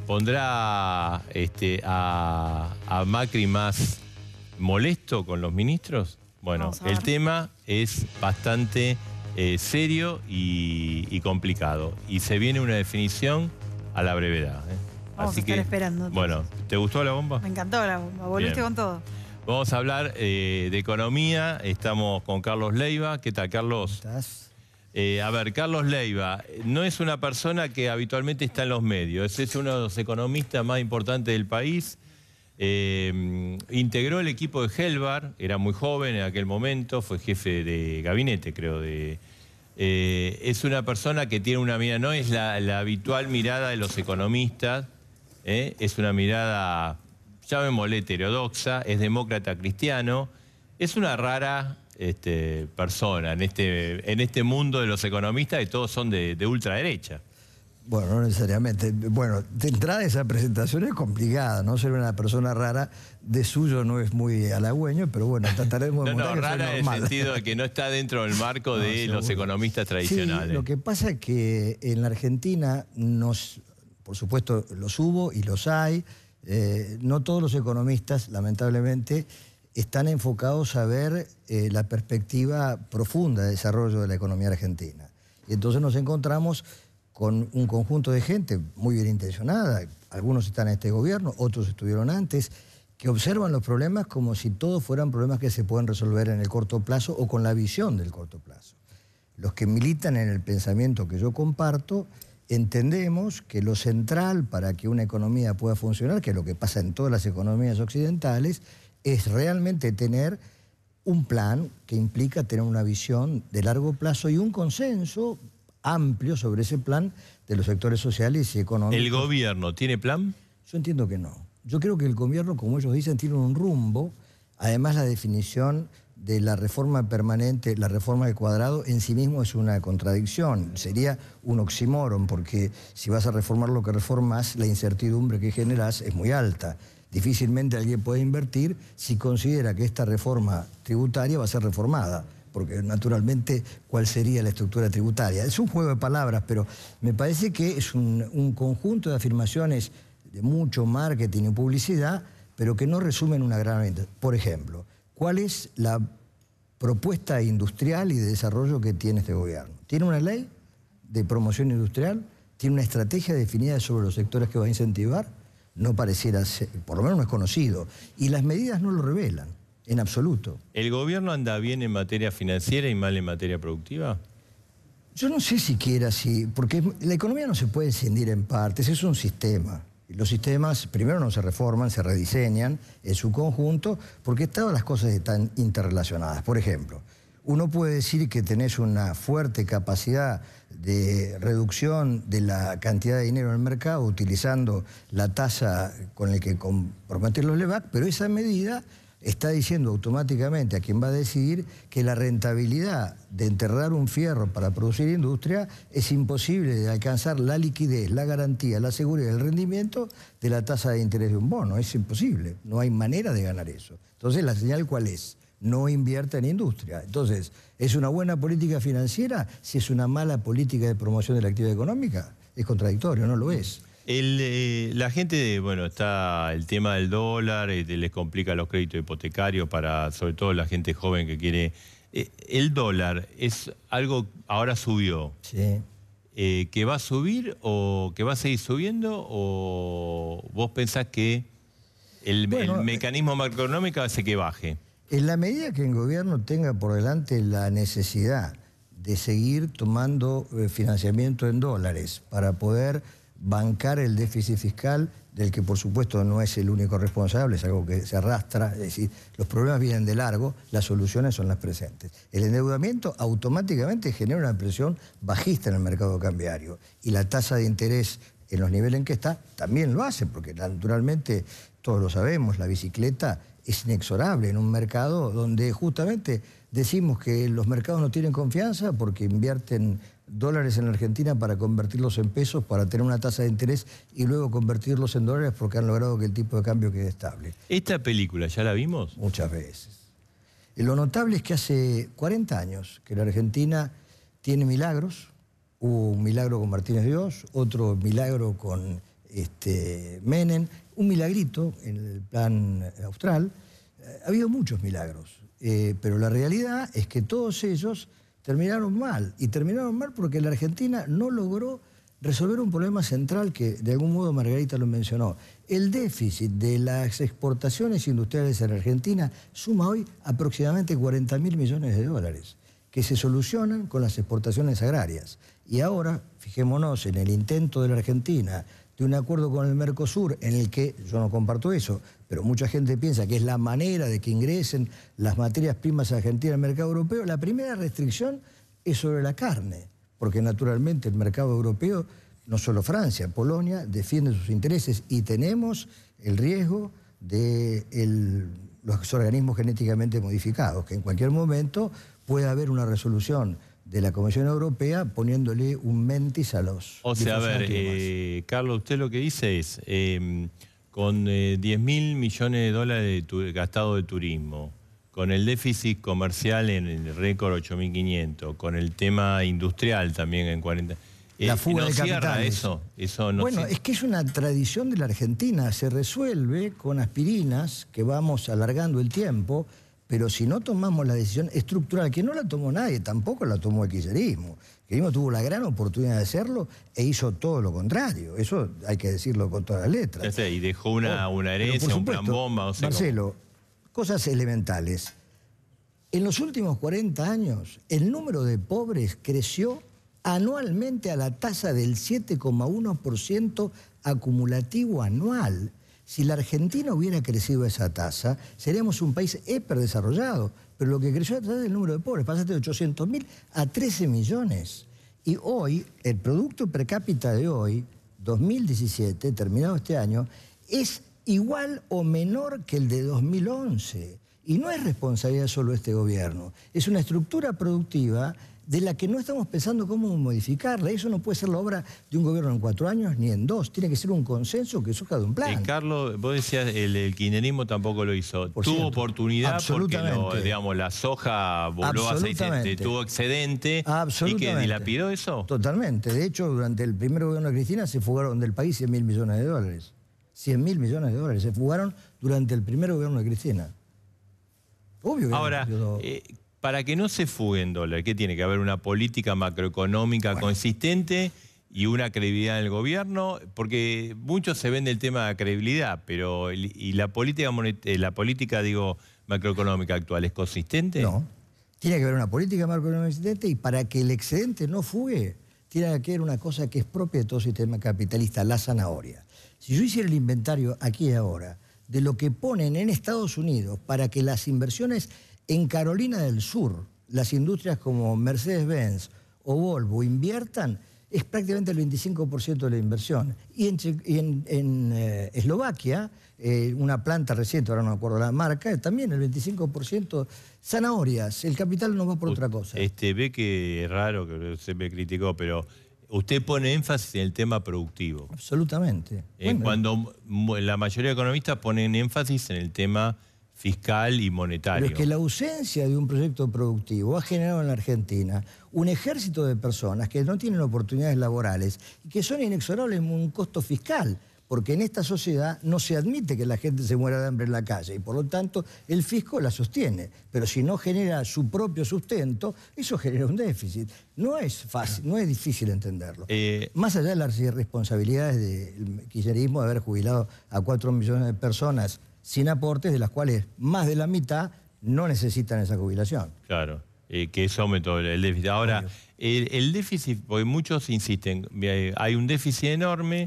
¿Pondrá a Macri más molesto con los ministros? Bueno, el tema es bastante serio y complicado. Y se viene una definición a la brevedad.
Vamos a estar esperando. Entonces.
Bueno, ¿te gustó la bomba?
Me encantó la bomba, volviste con todo.
Vamos a hablar de economía. Estamos con Carlos Leiva. ¿Qué tal, Carlos?
¿Cómo estás?
A ver, Carlos Leiva no es una persona que habitualmente está en los medios. Es uno de los economistas más importantes del país. Integró el equipo de Helbar, era muy joven en aquel momento, fue jefe de gabinete, creo. Es una persona que tiene una mirada, no es la habitual mirada de los economistas, es una mirada, llamémosle heterodoxa, es demócrata cristiano, es una rara persona en este mundo de los economistas, que todos son de ultraderecha.
Bueno, no necesariamente. Bueno, de entrada esa presentación es complicada, ¿no? Ser una persona rara de suyo no es muy halagüeño, pero bueno, trataremos de
No, rara en el sentido de que no está dentro del marco de los economistas tradicionales.
Sí, lo que pasa es que en la Argentina, por supuesto, los hubo y los hay. No todos los economistas, lamentablemente, están enfocados a ver la perspectiva profunda de desarrollo de la economía argentina. Y entonces nos encontramos con un conjunto de gente muy bien intencionada, algunos están en este gobierno, otros estuvieron antes, que observan los problemas como si todos fueran problemas que se pueden resolver en el corto plazo o con la visión del corto plazo. Los que militan en el pensamiento que yo comparto, entendemos que lo central para que una economía pueda funcionar, que es lo que pasa en todas las economías occidentales, es realmente tener un plan que implica tener una visión de largo plazo y un consenso amplio sobre ese plan de los sectores sociales y económicos.
¿El gobierno tiene plan?
Yo entiendo que no. Yo creo que el gobierno, como ellos dicen, tiene un rumbo. Además, la definición de la reforma permanente, la reforma de cuadrado, en sí mismo es una contradicción. Sería un oxímoron, porque si vas a reformar lo que reformas, la incertidumbre que generas es muy alta. Difícilmente alguien puede invertir si considera que esta reforma tributaria va a ser reformada. porque naturalmente cuál sería la estructura tributaria. Es un juego de palabras, pero me parece que es un conjunto de afirmaciones de mucho marketing y publicidad, pero que no resumen una gran... Por ejemplo, ¿cuál es la propuesta industrial y de desarrollo que tiene este gobierno? ¿Tiene una ley de promoción industrial? ¿Tiene una estrategia definida sobre los sectores que va a incentivar? No pareciera ser, por lo menos no es conocido. Y las medidas no lo revelan, en absoluto.
¿El gobierno anda bien en materia financiera y mal en materia productiva?
Yo no sé siquiera si... Porque la economía no se puede escindir en partes, es un sistema. Los sistemas primero no se reforman, se rediseñan en su conjunto, porque todas las cosas están interrelacionadas. Por ejemplo, uno puede decir que tenés una fuerte capacidad de reducción de la cantidad de dinero en el mercado utilizando la tasa con la que comprometer los LEVAC, pero esa medida está diciendo automáticamente a quien va a decidir que la rentabilidad de enterrar un fierro para producir industria es imposible de alcanzar la liquidez, la garantía, la seguridad y el rendimiento de la tasa de interés de un bono. Es imposible, no hay manera de ganar eso. Entonces, ¿la señal cuál es? No invierta en industria. Entonces, ¿es una buena política financiera si es una mala política de promoción de la actividad económica? Es contradictorio, no lo es.
La gente, bueno, está el tema del dólar, les complica los créditos hipotecarios para, sobre todo la gente joven que quiere... ¿El dólar es algo, ahora subió,
sí,
que va a subir o que va a seguir subiendo, o vos pensás que el mecanismo macroeconómico hace que baje?
En la medida que el gobierno tenga por delante la necesidad de seguir tomando financiamiento en dólares para poder bancar el déficit fiscal, del que por supuesto no es el único responsable, es algo que se arrastra, es decir, los problemas vienen de largo, las soluciones son las presentes. El endeudamiento automáticamente genera una presión bajista en el mercado cambiario y la tasa de interés en los niveles en que está también lo hace, porque naturalmente, todos lo sabemos, la bicicleta es inexorable en un mercado donde justamente decimos que los mercados no tienen confianza porque invierten dólares en la Argentina para convertirlos en pesos, para tener una tasa de interés y luego convertirlos en dólares porque han logrado que el tipo de cambio quede estable.
¿Esta película ya la vimos?
Muchas veces. Y lo notable es que hace 40 años que la Argentina tiene milagros. Hubo un milagro con Martínez Dios, otro milagro con Menem, un milagrito en el plan austral. Ha habido muchos milagros, pero la realidad es que todos ellos terminaron mal. Y terminaron mal porque la Argentina no logró resolver un problema central que de algún modo Margarita lo mencionó. El déficit de las exportaciones industriales en Argentina suma hoy aproximadamente 40.000 millones de dólares, que se solucionan con las exportaciones agrarias. Y ahora, fijémonos en el intento de la Argentina de un acuerdo con el Mercosur, en el que yo no comparto eso, pero mucha gente piensa que es la manera de que ingresen las materias primas argentinas al mercado europeo. La primera restricción es sobre la carne, porque naturalmente el mercado europeo, no solo Francia, Polonia, defiende sus intereses y tenemos el riesgo de los organismos genéticamente modificados, que en cualquier momento puede haber una resolución de la Comisión Europea poniéndole un mentis a los...
O sea, a ver, Carlos, usted lo que dice es, con 10.000 millones de dólares gastado de turismo, con el déficit comercial en el récord 8.500, con el tema industrial también en 40...
La fuga
¿no
de
cierra
capitales.
Eso no
bueno, es que es una tradición de la Argentina, se resuelve con aspirinas que vamos alargando el tiempo, pero si no tomamos la decisión estructural, que no la tomó nadie, tampoco la tomó el kirchnerismo. El kirchnerismo tuvo la gran oportunidad de hacerlo e hizo todo lo contrario. Eso hay que decirlo con todas las letras.
Ya sé, y dejó una herencia, un plan bomba. O sea,
Marcelo, cosas elementales. En los últimos 40 años, el número de pobres creció anualmente a la tasa del 7,1% acumulativo anual. Si la Argentina hubiera crecido esa tasa, seríamos un país hiperdesarrollado. Pero lo que creció es el número de pobres. Pasaste de 800.000 a 13 millones. Y hoy, el Producto Per Cápita de hoy, 2017, terminado este año, es igual o menor que el de 2011. Y no es responsabilidad solo de este gobierno. Es una estructura productiva de la que no estamos pensando cómo modificarla. Eso no puede ser la obra de un gobierno en 4 años ni en 2. Tiene que ser un consenso que surja de un plan.
Carlos, vos decías, el kirchnerismo tampoco lo hizo. Tuvo oportunidad porque digamos, la soja voló tuvo excedente. ¿Y que dilapidó eso?
Totalmente. De hecho, durante el primer gobierno de Cristina se fugaron del país 100.000 millones de dólares. 100.000 millones de dólares se fugaron durante el primer gobierno de Cristina. Obvio que
ahora, para que no se fuguen dólares, ¿qué tiene que haber? Una política macroeconómica consistente y una credibilidad en el gobierno, porque mucho se vende el tema de credibilidad, pero ¿y la política macroeconómica actual es consistente?
No. Tiene que haber una política macroeconómica consistente y para que el excedente no fugue, tiene que haber una cosa que es propia de todo sistema capitalista, la zanahoria. Si yo hiciera el inventario aquí y ahora de lo que ponen en Estados Unidos para que las inversiones en Carolina del Sur, las industrias como Mercedes-Benz o Volvo inviertan, es prácticamente el 25% de la inversión. Y en Eslovaquia, una planta reciente, ahora no me acuerdo la marca, también el 25%, zanahorias, el capital no va por otra cosa.
Ve que es raro, que se me criticó, pero usted pone énfasis en el tema productivo.
Absolutamente.
Cuando la mayoría de economistas ponen énfasis en el tema fiscal y monetario.
Pero es que la ausencia de un proyecto productivo ha generado en la Argentina un ejército de personas que no tienen oportunidades laborales y que son inexorables en un costo fiscal, porque en esta sociedad no se admite que la gente se muera de hambre en la calle y por lo tanto el fisco la sostiene. Pero si no genera su propio sustento, eso genera un déficit. No es fácil, no es difícil entenderlo. Más allá de las irresponsabilidades del kirchnerismo de haber jubilado a 4 millones de personas sin aportes, de las cuales más de la mitad no necesitan esa jubilación.
Claro, que eso aumentó el déficit. Ahora, el déficit, porque muchos insisten, hay un déficit enorme.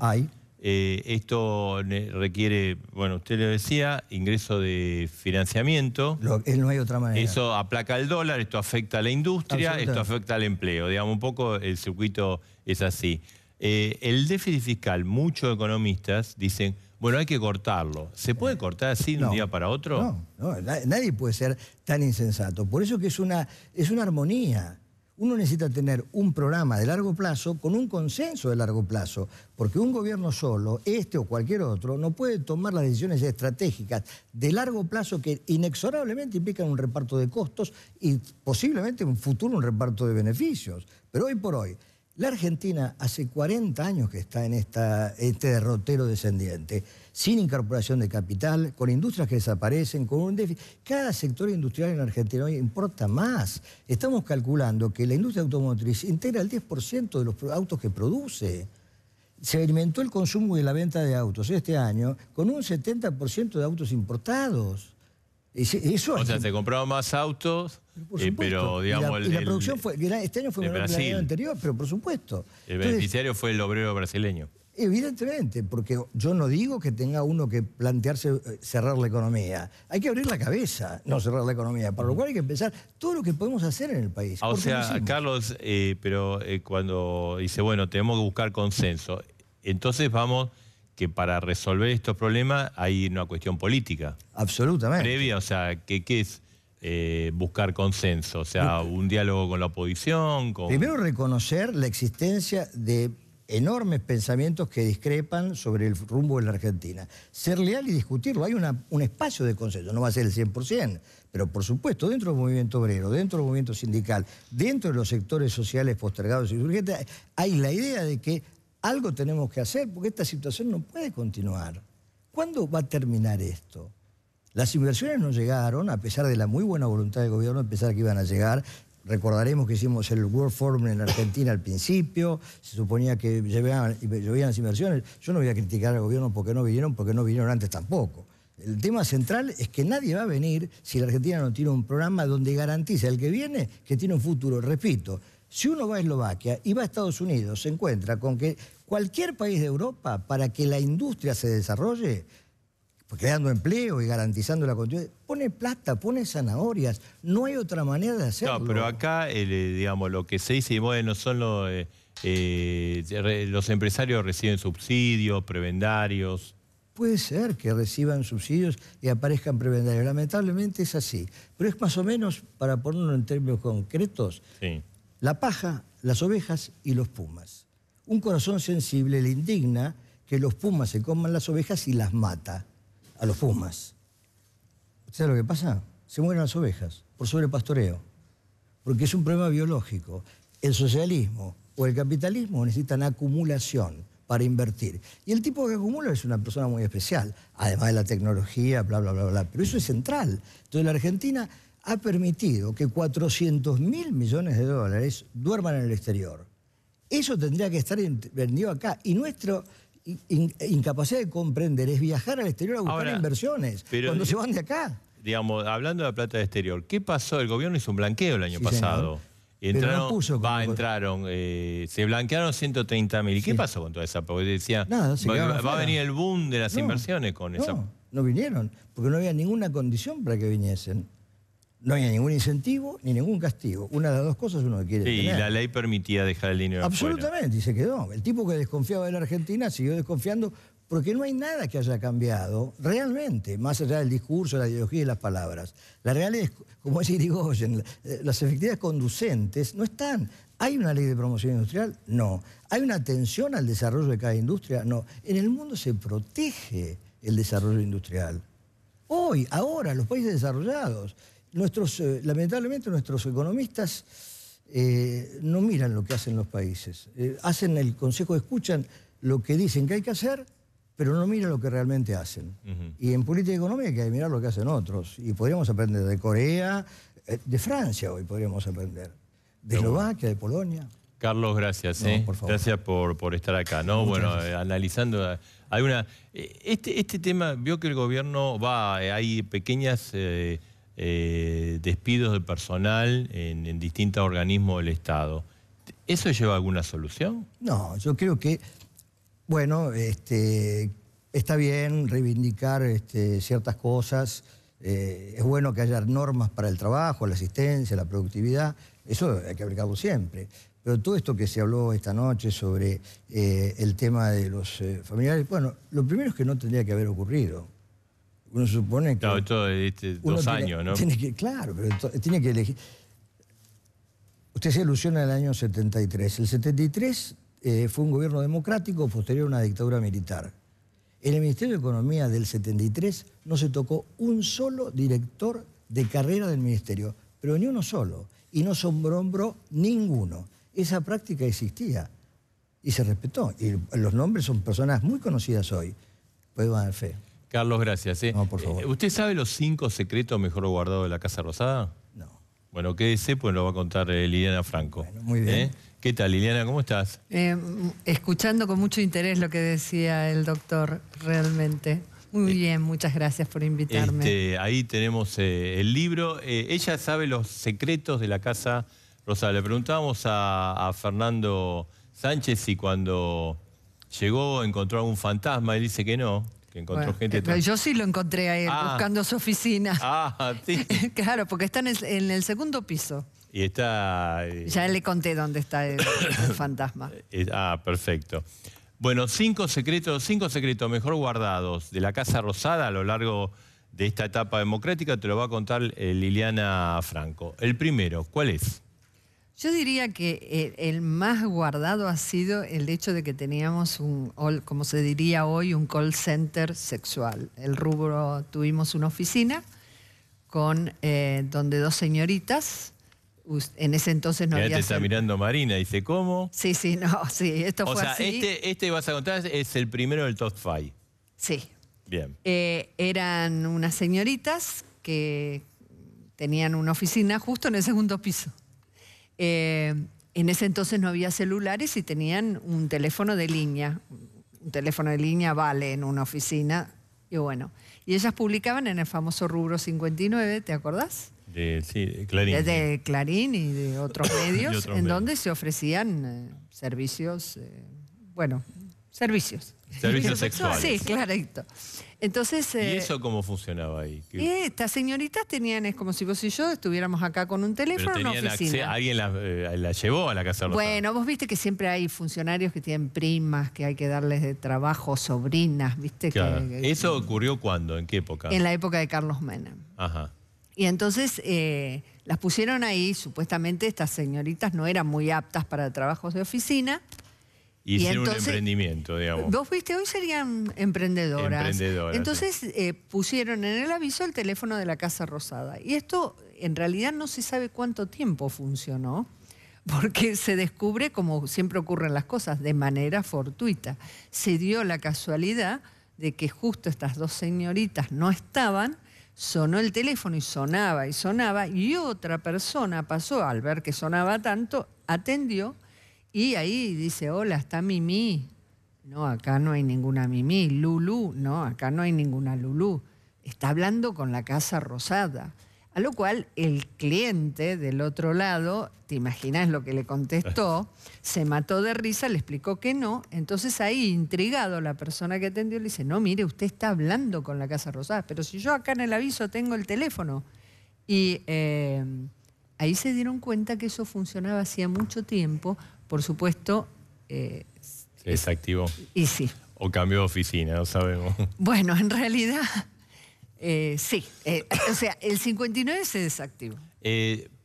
Esto requiere, bueno, usted lo decía, ingreso de financiamiento.
No hay otra manera.
Eso aplaca el dólar, esto afecta a la industria, esto afecta al empleo. Digamos, un poco el circuito es así. El déficit fiscal, muchos economistas dicen, bueno, hay que cortarlo. ¿Se puede cortar así de un día para otro?
No, nadie puede ser tan insensato. Por eso que es una armonía. Uno necesita tener un programa de largo plazo con un consenso de largo plazo, porque un gobierno solo, este o cualquier otro, no puede tomar las decisiones estratégicas de largo plazo que inexorablemente implican un reparto de costos y posiblemente en un futuro un reparto de beneficios. Pero hoy por hoy, la Argentina hace 40 años que está en este derrotero descendiente, sin incorporación de capital, con industrias que desaparecen, con un déficit. Cada sector industrial en Argentina hoy importa más. Estamos calculando que la industria automotriz integra el 10% de los autos que produce. Se alimentó el consumo y la venta de autos este año con un 70% de autos importados.
O sea, se compraban más autos, pero digamos...
Y la producción este año fue menor que el año anterior, pero por supuesto.
El beneficiario fue el obrero brasileño.
Evidentemente, porque yo no digo que tenga uno que plantearse cerrar la economía. Hay que abrir la cabeza, no cerrar la economía. Para lo cual hay que pensar todo lo que podemos hacer en el país.
O sea, Carlos, pero cuando dice, bueno, tenemos que buscar consenso, entonces vamos... que para resolver estos problemas hay una cuestión política.
Absolutamente.
Previa, o sea, ¿qué es buscar consenso? O sea, un diálogo con la oposición.
Primero, reconocer la existencia de enormes pensamientos que discrepan sobre el rumbo de la Argentina. Ser leal y discutirlo. Hay un espacio de consenso, no va a ser el 100%, pero por supuesto, dentro del movimiento obrero, dentro del movimiento sindical, dentro de los sectores sociales postergados y urgentes, hay la idea de que algo tenemos que hacer porque esta situación no puede continuar. ¿Cuándo va a terminar esto? Las inversiones no llegaron, a pesar de la muy buena voluntad del gobierno, a pesar de que iban a llegar. Recordaremos que hicimos el World Forum en Argentina al principio, se suponía que llovían las inversiones. Yo no voy a criticar al gobierno porque no vinieron antes tampoco. El tema central es que nadie va a venir si la Argentina no tiene un programa donde garantiza al que viene que tiene un futuro. Repito, si uno va a Eslovaquia y va a Estados Unidos, se encuentra con que cualquier país de Europa, para que la industria se desarrolle, creando empleo y garantizando la continuidad, pone plata, pone zanahorias. No hay otra manera de hacerlo.
No, pero acá, digamos, lo que se dice, bueno, son los empresarios reciben subsidios, prebendarios.
Puede ser que reciban subsidios y aparezcan prebendarios. Lamentablemente es así. Pero es más o menos, para ponerlo en términos concretos,
sí.
la paja, las ovejas y los pumas. Un corazón sensible le indigna que los pumas se coman las ovejas y las mata a los pumas. ¿Usted sabe lo que pasa? Se mueren las ovejas por sobrepastoreo, porque es un problema biológico. El socialismo o el capitalismo necesitan acumulación para invertir. Y el tipo que acumula es una persona muy especial, además de la tecnología, bla, bla, bla, bla. Pero eso es central. Entonces la Argentina ha permitido que 400.000 millones de dólares duerman en el exterior. Eso tendría que estar vendido acá. Y nuestra incapacidad de comprender es viajar al exterior a buscar inversiones cuando se van de acá.
Digamos, hablando de la plata de exterior, ¿qué pasó? El gobierno hizo un blanqueo el año pasado.
Señor.
Entraron, se blanquearon 130.000. ¿Y qué pasó con toda esa? Porque decía,
nada,
va a venir el boom de las inversiones con esa.
No vinieron, porque no había ninguna condición para que viniesen. No había ningún incentivo ni ningún castigo. Una de las dos cosas uno quiere tener.
Y la ley permitía dejar el dinero
absolutamente,
afuera.
Y se quedó. El tipo que desconfiaba de la Argentina siguió desconfiando porque no hay nada que haya cambiado realmente, más allá del discurso, la ideología y las palabras. La realidad es, como dice Irigoyen, las efectividades conducentes no están. ¿Hay una ley de promoción industrial? No. ¿Hay una atención al desarrollo de cada industria? No. En el mundo se protege el desarrollo industrial. Hoy, ahora, los países desarrollados, lamentablemente nuestros economistas no miran lo que hacen los países. Hacen el consejo, escuchan lo que dicen que hay que hacer, pero no miran lo que realmente hacen. Y en política económica hay que mirar lo que hacen otros. Y podríamos aprender de Corea, de Francia hoy podríamos aprender, de Eslovaquia, de Polonia.
Carlos, gracias.
Por favor.
Gracias por estar acá. Analizando. Este tema, vio que el gobierno hay pequeñas despidos de personal en distintos organismos del Estado. ¿Eso lleva a alguna solución?
No, yo creo que, bueno, está bien reivindicar ciertas cosas. Es bueno que haya normas para el trabajo, la asistencia, la productividad. Eso hay que aplicarlo siempre. Pero todo esto que se habló esta noche sobre el tema de los familiares, bueno, lo primero es que no tendría que haber ocurrido. Uno supone que...
Claro, todo 2 años, ¿no?
Claro, pero tiene que elegir... Usted se alusiona al año 73. El 73 fue un gobierno democrático posterior a una dictadura militar. En el Ministerio de Economía del 73 no se tocó un solo director de carrera del ministerio, pero ni uno solo. Y no se nombró ninguno. Esa práctica existía y se respetó. Y los nombres son personas muy conocidas hoy. Podemos dar fe.
Carlos, gracias.
No, por favor.
¿Usted sabe los 5 secretos mejor guardados de la Casa Rosada?
No.
Bueno, quédese, pues lo va a contar Liliana Franco.
Bueno, muy bien.
¿Qué tal, Liliana? ¿Cómo estás?
Escuchando con mucho interés lo que decía el doctor, realmente. Muy bien, muchas gracias por invitarme.
Ahí tenemos el libro. Ella sabe los secretos de la Casa Rosada. Le preguntábamos a Fernando Sánchez si cuando llegó encontró algún fantasma. Él dice que no, que encontró gente...
Yo sí lo encontré a él, buscando su oficina.
Sí.
Claro, porque está en el segundo piso.
Y está...
Ya le conté dónde está el fantasma.
Perfecto. Bueno, 5 secretos mejor guardados de la Casa Rosada a lo largo de esta etapa democrática. Te lo va a contar Liliana Franco. El primero, ¿cuál es?
Yo diría que el más guardado ha sido el hecho de que teníamos como se diría hoy, un call center sexual. El rubro, tuvimos una oficina donde 2 señoritas, en ese entonces no
ya
había...
te está mirando Marina, dice, ¿cómo?
Sí, esto fue así.
Este vas a contar es el primero del top 5.
Sí.
Bien.
Eran unas señoritas que tenían una oficina justo en el segundo piso. En ese entonces no había celulares y tenían un teléfono de línea. Un teléfono de línea vale en una oficina. Y bueno, y ellas publicaban en el famoso Rubro 59, ¿te acordás?
Sí, de Clarín.
De Clarín y de otros medios, donde se ofrecían servicios, servicios.
Servicios sexuales.
Sí, clarito. Entonces...
¿Y eso cómo funcionaba ahí?
Estas señoritas tenían, es como si vos y yo estuviéramos acá con un teléfono en una oficina.
¿Alguien la llevó a la Casa Rosada?
Bueno, vos viste que siempre hay funcionarios que tienen primas, que hay que darles de trabajo, sobrinas, ¿viste?
Claro. ¿Eso ocurrió cuándo? ¿En qué época?
En la época de Carlos Menem.
Ajá.
Y entonces Las pusieron ahí, supuestamente estas señoritas no eran muy aptas para trabajos de oficina.
Hicieron un emprendimiento, digamos.
Vos viste, hoy serían emprendedoras. Entonces pusieron en el aviso el teléfono de la Casa Rosada. Y esto en realidad no se sabe cuánto tiempo funcionó, porque se descubre, como siempre ocurren las cosas, de manera fortuita. Se dio la casualidad de que justo estas dos señoritas no estaban, sonó el teléfono y sonaba, y otra persona pasó, al ver que sonaba tanto, atendió, y ahí dice, hola, ¿está Mimi? No, acá no hay ninguna Mimi. Lulú, no, acá no hay ninguna Lulú. Está hablando con la Casa Rosada. A lo cual el cliente del otro lado, te imaginas lo que le contestó, se mató de risa, le explicó que no. Entonces ahí, intrigado, la persona que atendió le dice, no, mire, usted está hablando con la Casa Rosada, pero si yo acá en el aviso tengo el teléfono. Y ahí se dieron cuenta que eso funcionaba hacía mucho tiempo. Por supuesto...
se desactivó.
Y sí.
O cambió de oficina, no sabemos.
Bueno, en realidad... sí, o sea, el 59 se desactivó.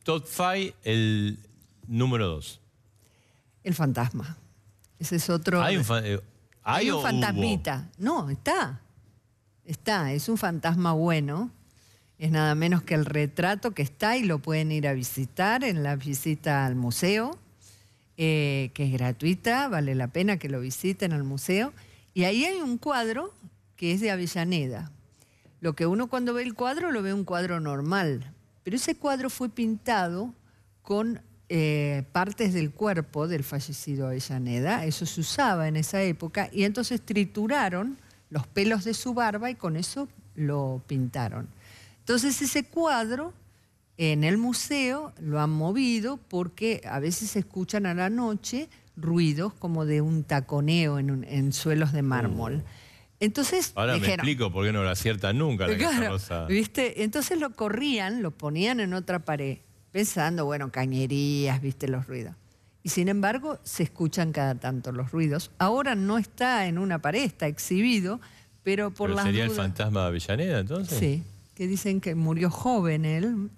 Top 5, el número 2.
El fantasma. Ese es otro...
¿Hay un
fantasmita? No, está. Está, es un fantasma bueno. Es nada menos que el retrato que está y lo pueden ir a visitar en la visita al museo, que es gratuita, vale la pena que lo visiten al museo. Y ahí hay un cuadro que es de Avellaneda. Lo que uno cuando ve el cuadro, lo ve un cuadro normal. Pero ese cuadro fue pintado con partes del cuerpo del fallecido Avellaneda. Eso se usaba en esa época. Y entonces trituraron los pelos de su barba y con eso lo pintaron. Entonces ese cuadro en el museo lo han movido porque a veces se escuchan a la noche ruidos como de un taconeo en suelos de mármol. Entonces,
ahora dijeron, me explico por qué no lo aciertan nunca la Casa Rosada.
¿Viste? Entonces lo corrían, lo ponían en otra pared, pensando, bueno, cañerías, ¿viste? Los ruidos. Y sin embargo, se escuchan cada tanto los ruidos. Ahora no está en una pared, está exhibido, pero por las
¿sería
dudas...
el fantasma de Avellaneda, entonces?
Sí, que dicen que murió joven él,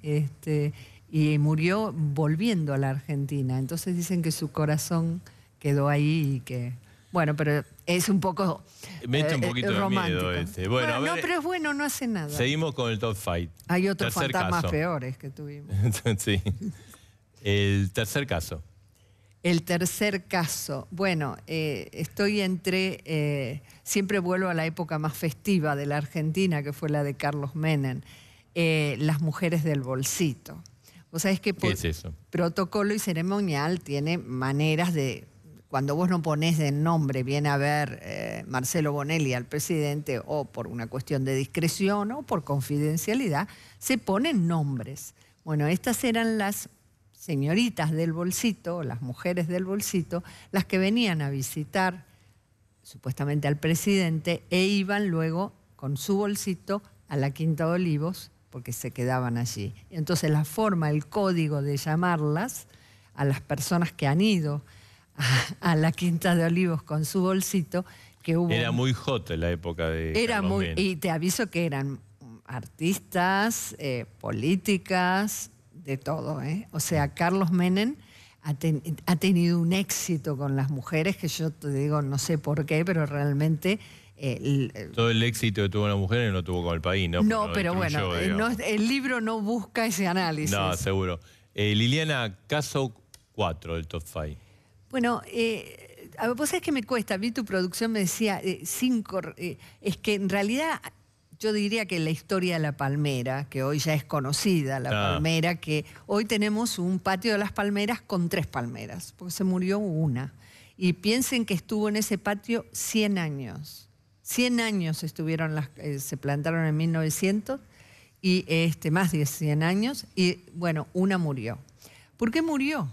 y murió volviendo a la Argentina. Entonces dicen que su corazón quedó ahí y que... Bueno, pero es un poco
mete un poquito
romántico.
De miedo Bueno, a ver,
no, pero es bueno, no hace nada.
Seguimos con el top 5.
Hay otros fantasmas peores que tuvimos.
Sí. El tercer caso.
El tercer caso. Bueno, estoy entre... siempre vuelvo a la época más festiva de la Argentina, que fue la de Carlos Menem. Las mujeres del bolsito. ¿Vos sabés que
¿Qué es eso?
Protocolo y ceremonial tiene maneras de... Cuando vos no ponés de nombre, viene a ver Marcelo Bonelli al presidente, o por una cuestión de discreción o por confidencialidad, se ponen nombres. Bueno, estas eran las señoritas del bolsito, las mujeres del bolsito, las que venían a visitar supuestamente al presidente e iban luego con su bolsito a la Quinta de Olivos, porque se quedaban allí. Entonces la forma, el código de llamarlas a las personas que han ido a la Quinta de Olivos con su bolsito, que hubo...
Era muy hot en la época de
Era
Carlos
muy...
Menem.
Y te aviso que eran artistas, políticas, de todo, ¿eh? O sea, Carlos Menem ha tenido un éxito con las mujeres que yo te digo, no sé por qué, pero realmente...
todo el éxito que tuvo la mujer no lo tuvo con el país, ¿no?
No, pero bueno, el libro no busca ese análisis.
No, seguro. Liliana, caso 4 del top 5.
Bueno, vos sabés que me cuesta, vi tu producción, me decía 5, es que en realidad yo diría que la historia de la palmera, que hoy ya es conocida, la palmera, que hoy tenemos un patio de las palmeras con 3 palmeras, porque se murió una. Y piensen que estuvo en ese patio 100 años. 100 años estuvieron, se plantaron en 1900, y más de 100 años, y bueno, una murió. ¿Por qué murió?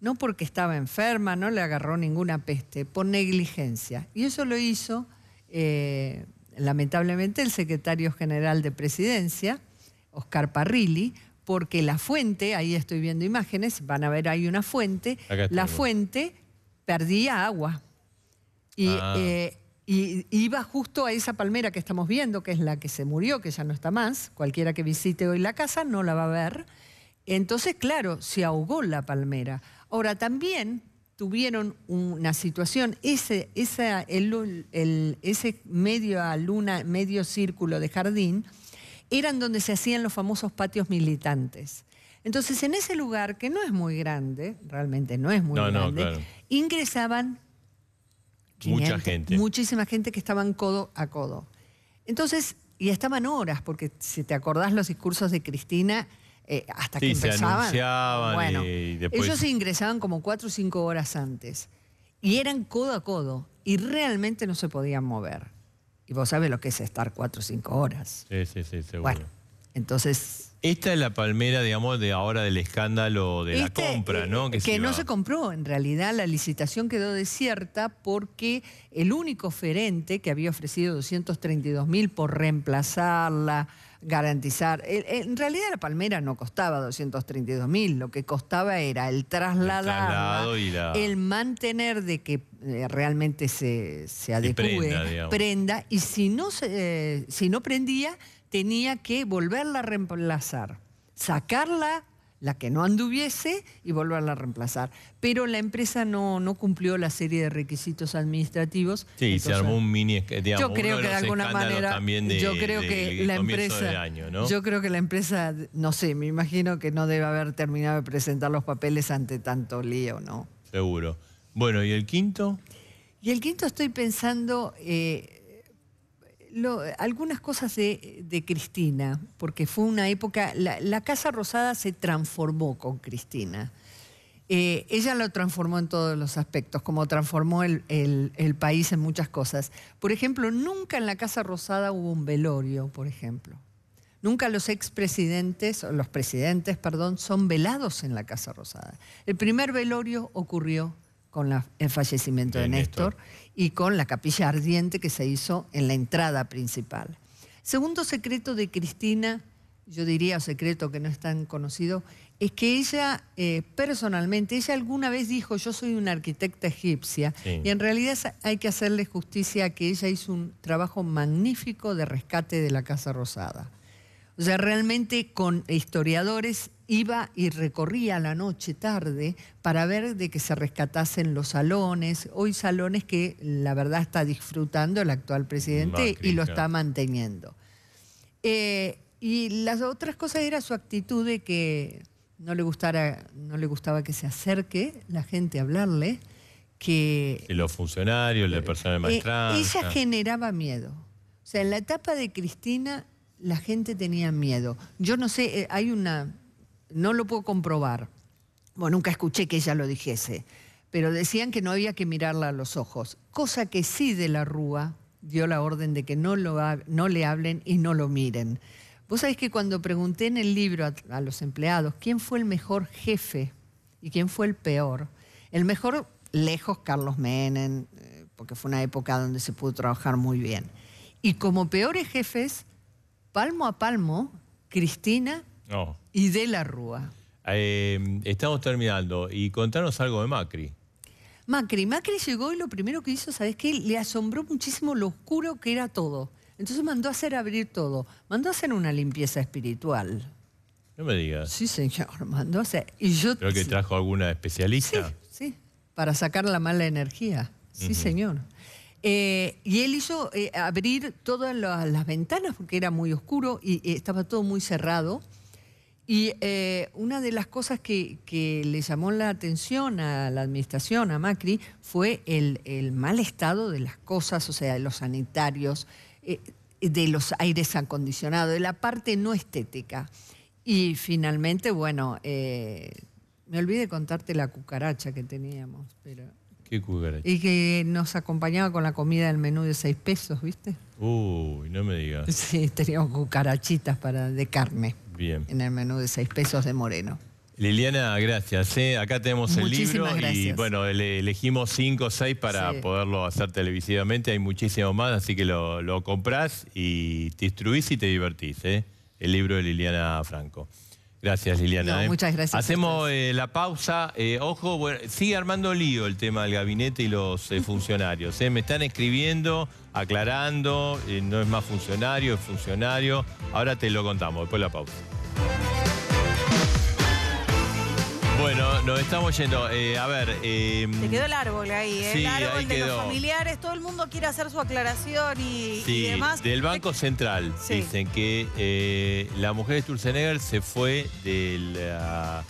No porque estaba enferma, no le agarró ninguna peste, por negligencia. Y eso lo hizo, lamentablemente, el secretario general de Presidencia, Oscar Parrilli, porque la fuente, ahí estoy viendo imágenes, van a ver, hay una fuente, la fuente perdía agua. Y iba justo a esa palmera que estamos viendo, que es la que se murió, que ya no está más. Cualquiera que visite hoy la casa no la va a ver. Entonces, claro, se ahogó la palmera. Ahora, también tuvieron una situación, ese medio círculo de jardín, eran donde se hacían los famosos patios militantes. Entonces, en ese lugar, que no es muy grande, realmente no es muy grande, claro, ingresaban 500, muchísima gente que estaban codo a codo. Entonces, y estaban horas, porque si te acordás los discursos de Cristina, hasta que empezaban,
se anunciaban,
bueno,
y después...
ellos ingresaban como 4 o 5 horas antes. Y eran codo a codo. Y realmente no se podían mover. Y vos sabés lo que es estar 4 o 5 horas.
Sí, seguro.
Bueno, entonces...
Esta es la palmera, digamos, de ahora del escándalo de la compra, ¿no?
Que no se compró. En realidad la licitación quedó desierta porque el único oferente que había ofrecido 232.000 por reemplazarla, garantizar... En realidad la palmera no costaba 232.000, lo que costaba era el trasladarla, el mantener de que realmente se adecue, prenda, y si no prendía, tenía que volverla a reemplazar, sacarla, la que no anduviese, y volverla a reemplazar. Pero la empresa no cumplió la serie de requisitos administrativos.
Sí, entonces, se armó un mini, digamos,
yo creo que de alguna manera, yo creo que la empresa,
¿no?
Yo creo que la empresa, no sé, me imagino que no debe haber terminado de presentar los papeles ante tanto lío, ¿no?
Seguro. Bueno, ¿y el quinto?
Y el quinto estoy pensando... algunas cosas de Cristina, porque fue una época... La Casa Rosada se transformó con Cristina. Ella lo transformó en todos los aspectos, como transformó el país en muchas cosas. Por ejemplo, nunca en la Casa Rosada hubo un velorio, por ejemplo. Nunca los expresidentes, o los presidentes, perdón, son velados en la Casa Rosada. El primer velorio ocurrió con el fallecimiento de Néstor y con la capilla ardiente que se hizo en la entrada principal. Segundo secreto de Cristina, yo diría secreto que no es tan conocido, es que ella personalmente, ella alguna vez dijo, yo soy una arquitecta egipcia, y en realidad hay que hacerle justicia a que ella hizo un trabajo magnífico de rescate de la Casa Rosada. O sea, realmente con historiadores iba y recorría la noche tarde para ver de que se rescatasen los salones. Hoy salones que la verdad está disfrutando el actual presidente y lo está manteniendo. Y las otras cosas era su actitud de que no le gustaba que se acerque la gente a hablarle. Que
los funcionarios, la persona de maestranza.
Ella generaba miedo. O sea, en la etapa de Cristina... la gente tenía miedo. Yo no sé, no lo puedo comprobar. Bueno, nunca escuché que ella lo dijese, pero decían que no había que mirarla a los ojos. Cosa que sí de la Rúa dio la orden de que no le hablen y no lo miren. Vos sabés que cuando pregunté en el libro a los empleados quién fue el mejor jefe y quién fue el peor, el mejor, lejos, Carlos Menem, porque fue una época donde se pudo trabajar muy bien. Y como peores jefes... palmo a palmo, Cristina y de la Rúa.
Estamos terminando. Y contanos algo de Macri.
Macri llegó y lo primero que hizo, ¿sabés qué? Le asombró muchísimo lo oscuro que era todo. Entonces mandó a hacer abrir todo. Mandó a hacer una limpieza espiritual.
No me digas.
Sí, señor, mandó a hacer. Y yo,
¿creo que trajo alguna especialista?
Sí, para sacar la mala energía. Sí, señor. Y él hizo abrir todas las ventanas porque era muy oscuro y estaba todo muy cerrado. Y una de las cosas que le llamó la atención a la administración, a Macri, fue el mal estado de las cosas, o sea, de los sanitarios, de los aires acondicionados, de la parte no estética. Y finalmente, bueno, me olvidé contarte la cucaracha que teníamos, pero...
¿Qué cucaracha?
Y que nos acompañaba con la comida del menú de 6 pesos, ¿viste?
Uy, no me digas.
Sí, teníamos cucarachitas de carne.
Bien.
En el menú de 6 pesos de Moreno.
Liliana, gracias. Acá tenemos el libro
gracias.
Y bueno, elegimos 5 o 6 para poderlo hacer televisivamente. Hay muchísimo más, así que lo comprás y te instruís y te divertís. El libro de Liliana Franco. Gracias, Liliana.
No, muchas gracias.
Hacemos la pausa. Ojo, bueno, sigue armando lío el tema del gabinete y los funcionarios. Me están escribiendo, aclarando, no es más funcionario, es funcionario. Ahora te lo contamos, después de la pausa. Bueno, nos estamos yendo. A ver...
Te quedó el árbol ahí, ¿eh?
Sí,
el árbol
ahí
de
quedó.
los familiares. Todo el mundo quiere hacer su aclaración y demás.
Del Banco Central.
Sí.
Dicen que la mujer de Sturzenegger se fue de la...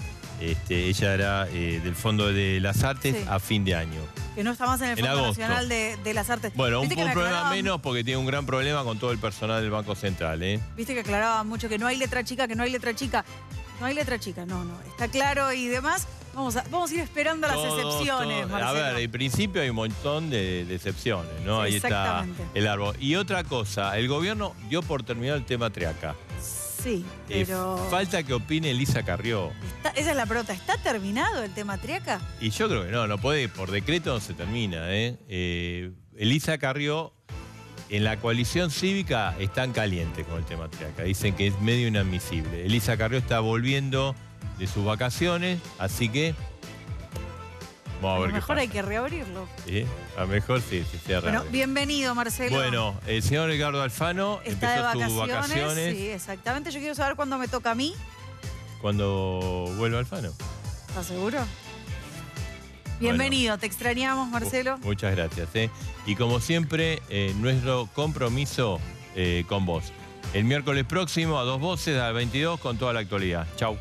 ella era del Fondo de las Artes
Sí.
a fin de año.
Que no está más en el
En
Fondo
agosto.
Nacional de las Artes.
Bueno, un
Viste que me
problema
aclaraban-
menos porque tiene un gran problema con todo el personal del Banco Central, ¿eh?
Viste que aclaraba mucho que no hay letra chica, que no hay letra chica. No hay letra chica, no. Está claro y demás. Vamos a ir esperando las excepciones,
A
Marcelo.
ver, en principio hay un montón de excepciones, ¿no?
Sí,
Ahí está
exactamente.
el árbol. Y otra cosa, el gobierno dio por terminado el tema Triaca.
Sí, pero...
Falta que opine Elisa Carrió.
Esa es la pregunta. ¿Está terminado el tema Triaca?
Y yo creo que no puede, por decreto no se termina, ¿eh? Elisa Carrió, en la coalición cívica están calientes con el tema Triaca. Dicen que es medio inadmisible. Elisa Carrió está volviendo de sus vacaciones, así que vamos a
A
ver
lo
qué
mejor
pasa.
hay que reabrirlo.
¿Sí? A lo mejor sí, se
Bueno,
arregla.
bienvenido, Marcelo.
Bueno, el señor Ricardo Alfano
Está de
empezó sus
vacaciones.
vacaciones.
Sí, exactamente. Yo quiero saber cuándo me toca a mí.
Cuando vuelva Alfano.
¿Estás seguro? Bienvenido, te extrañamos, Marcelo.
Muchas gracias. Y como siempre, nuestro compromiso con vos. El miércoles próximo a 2 voces, a las 22, con toda la actualidad. Chau.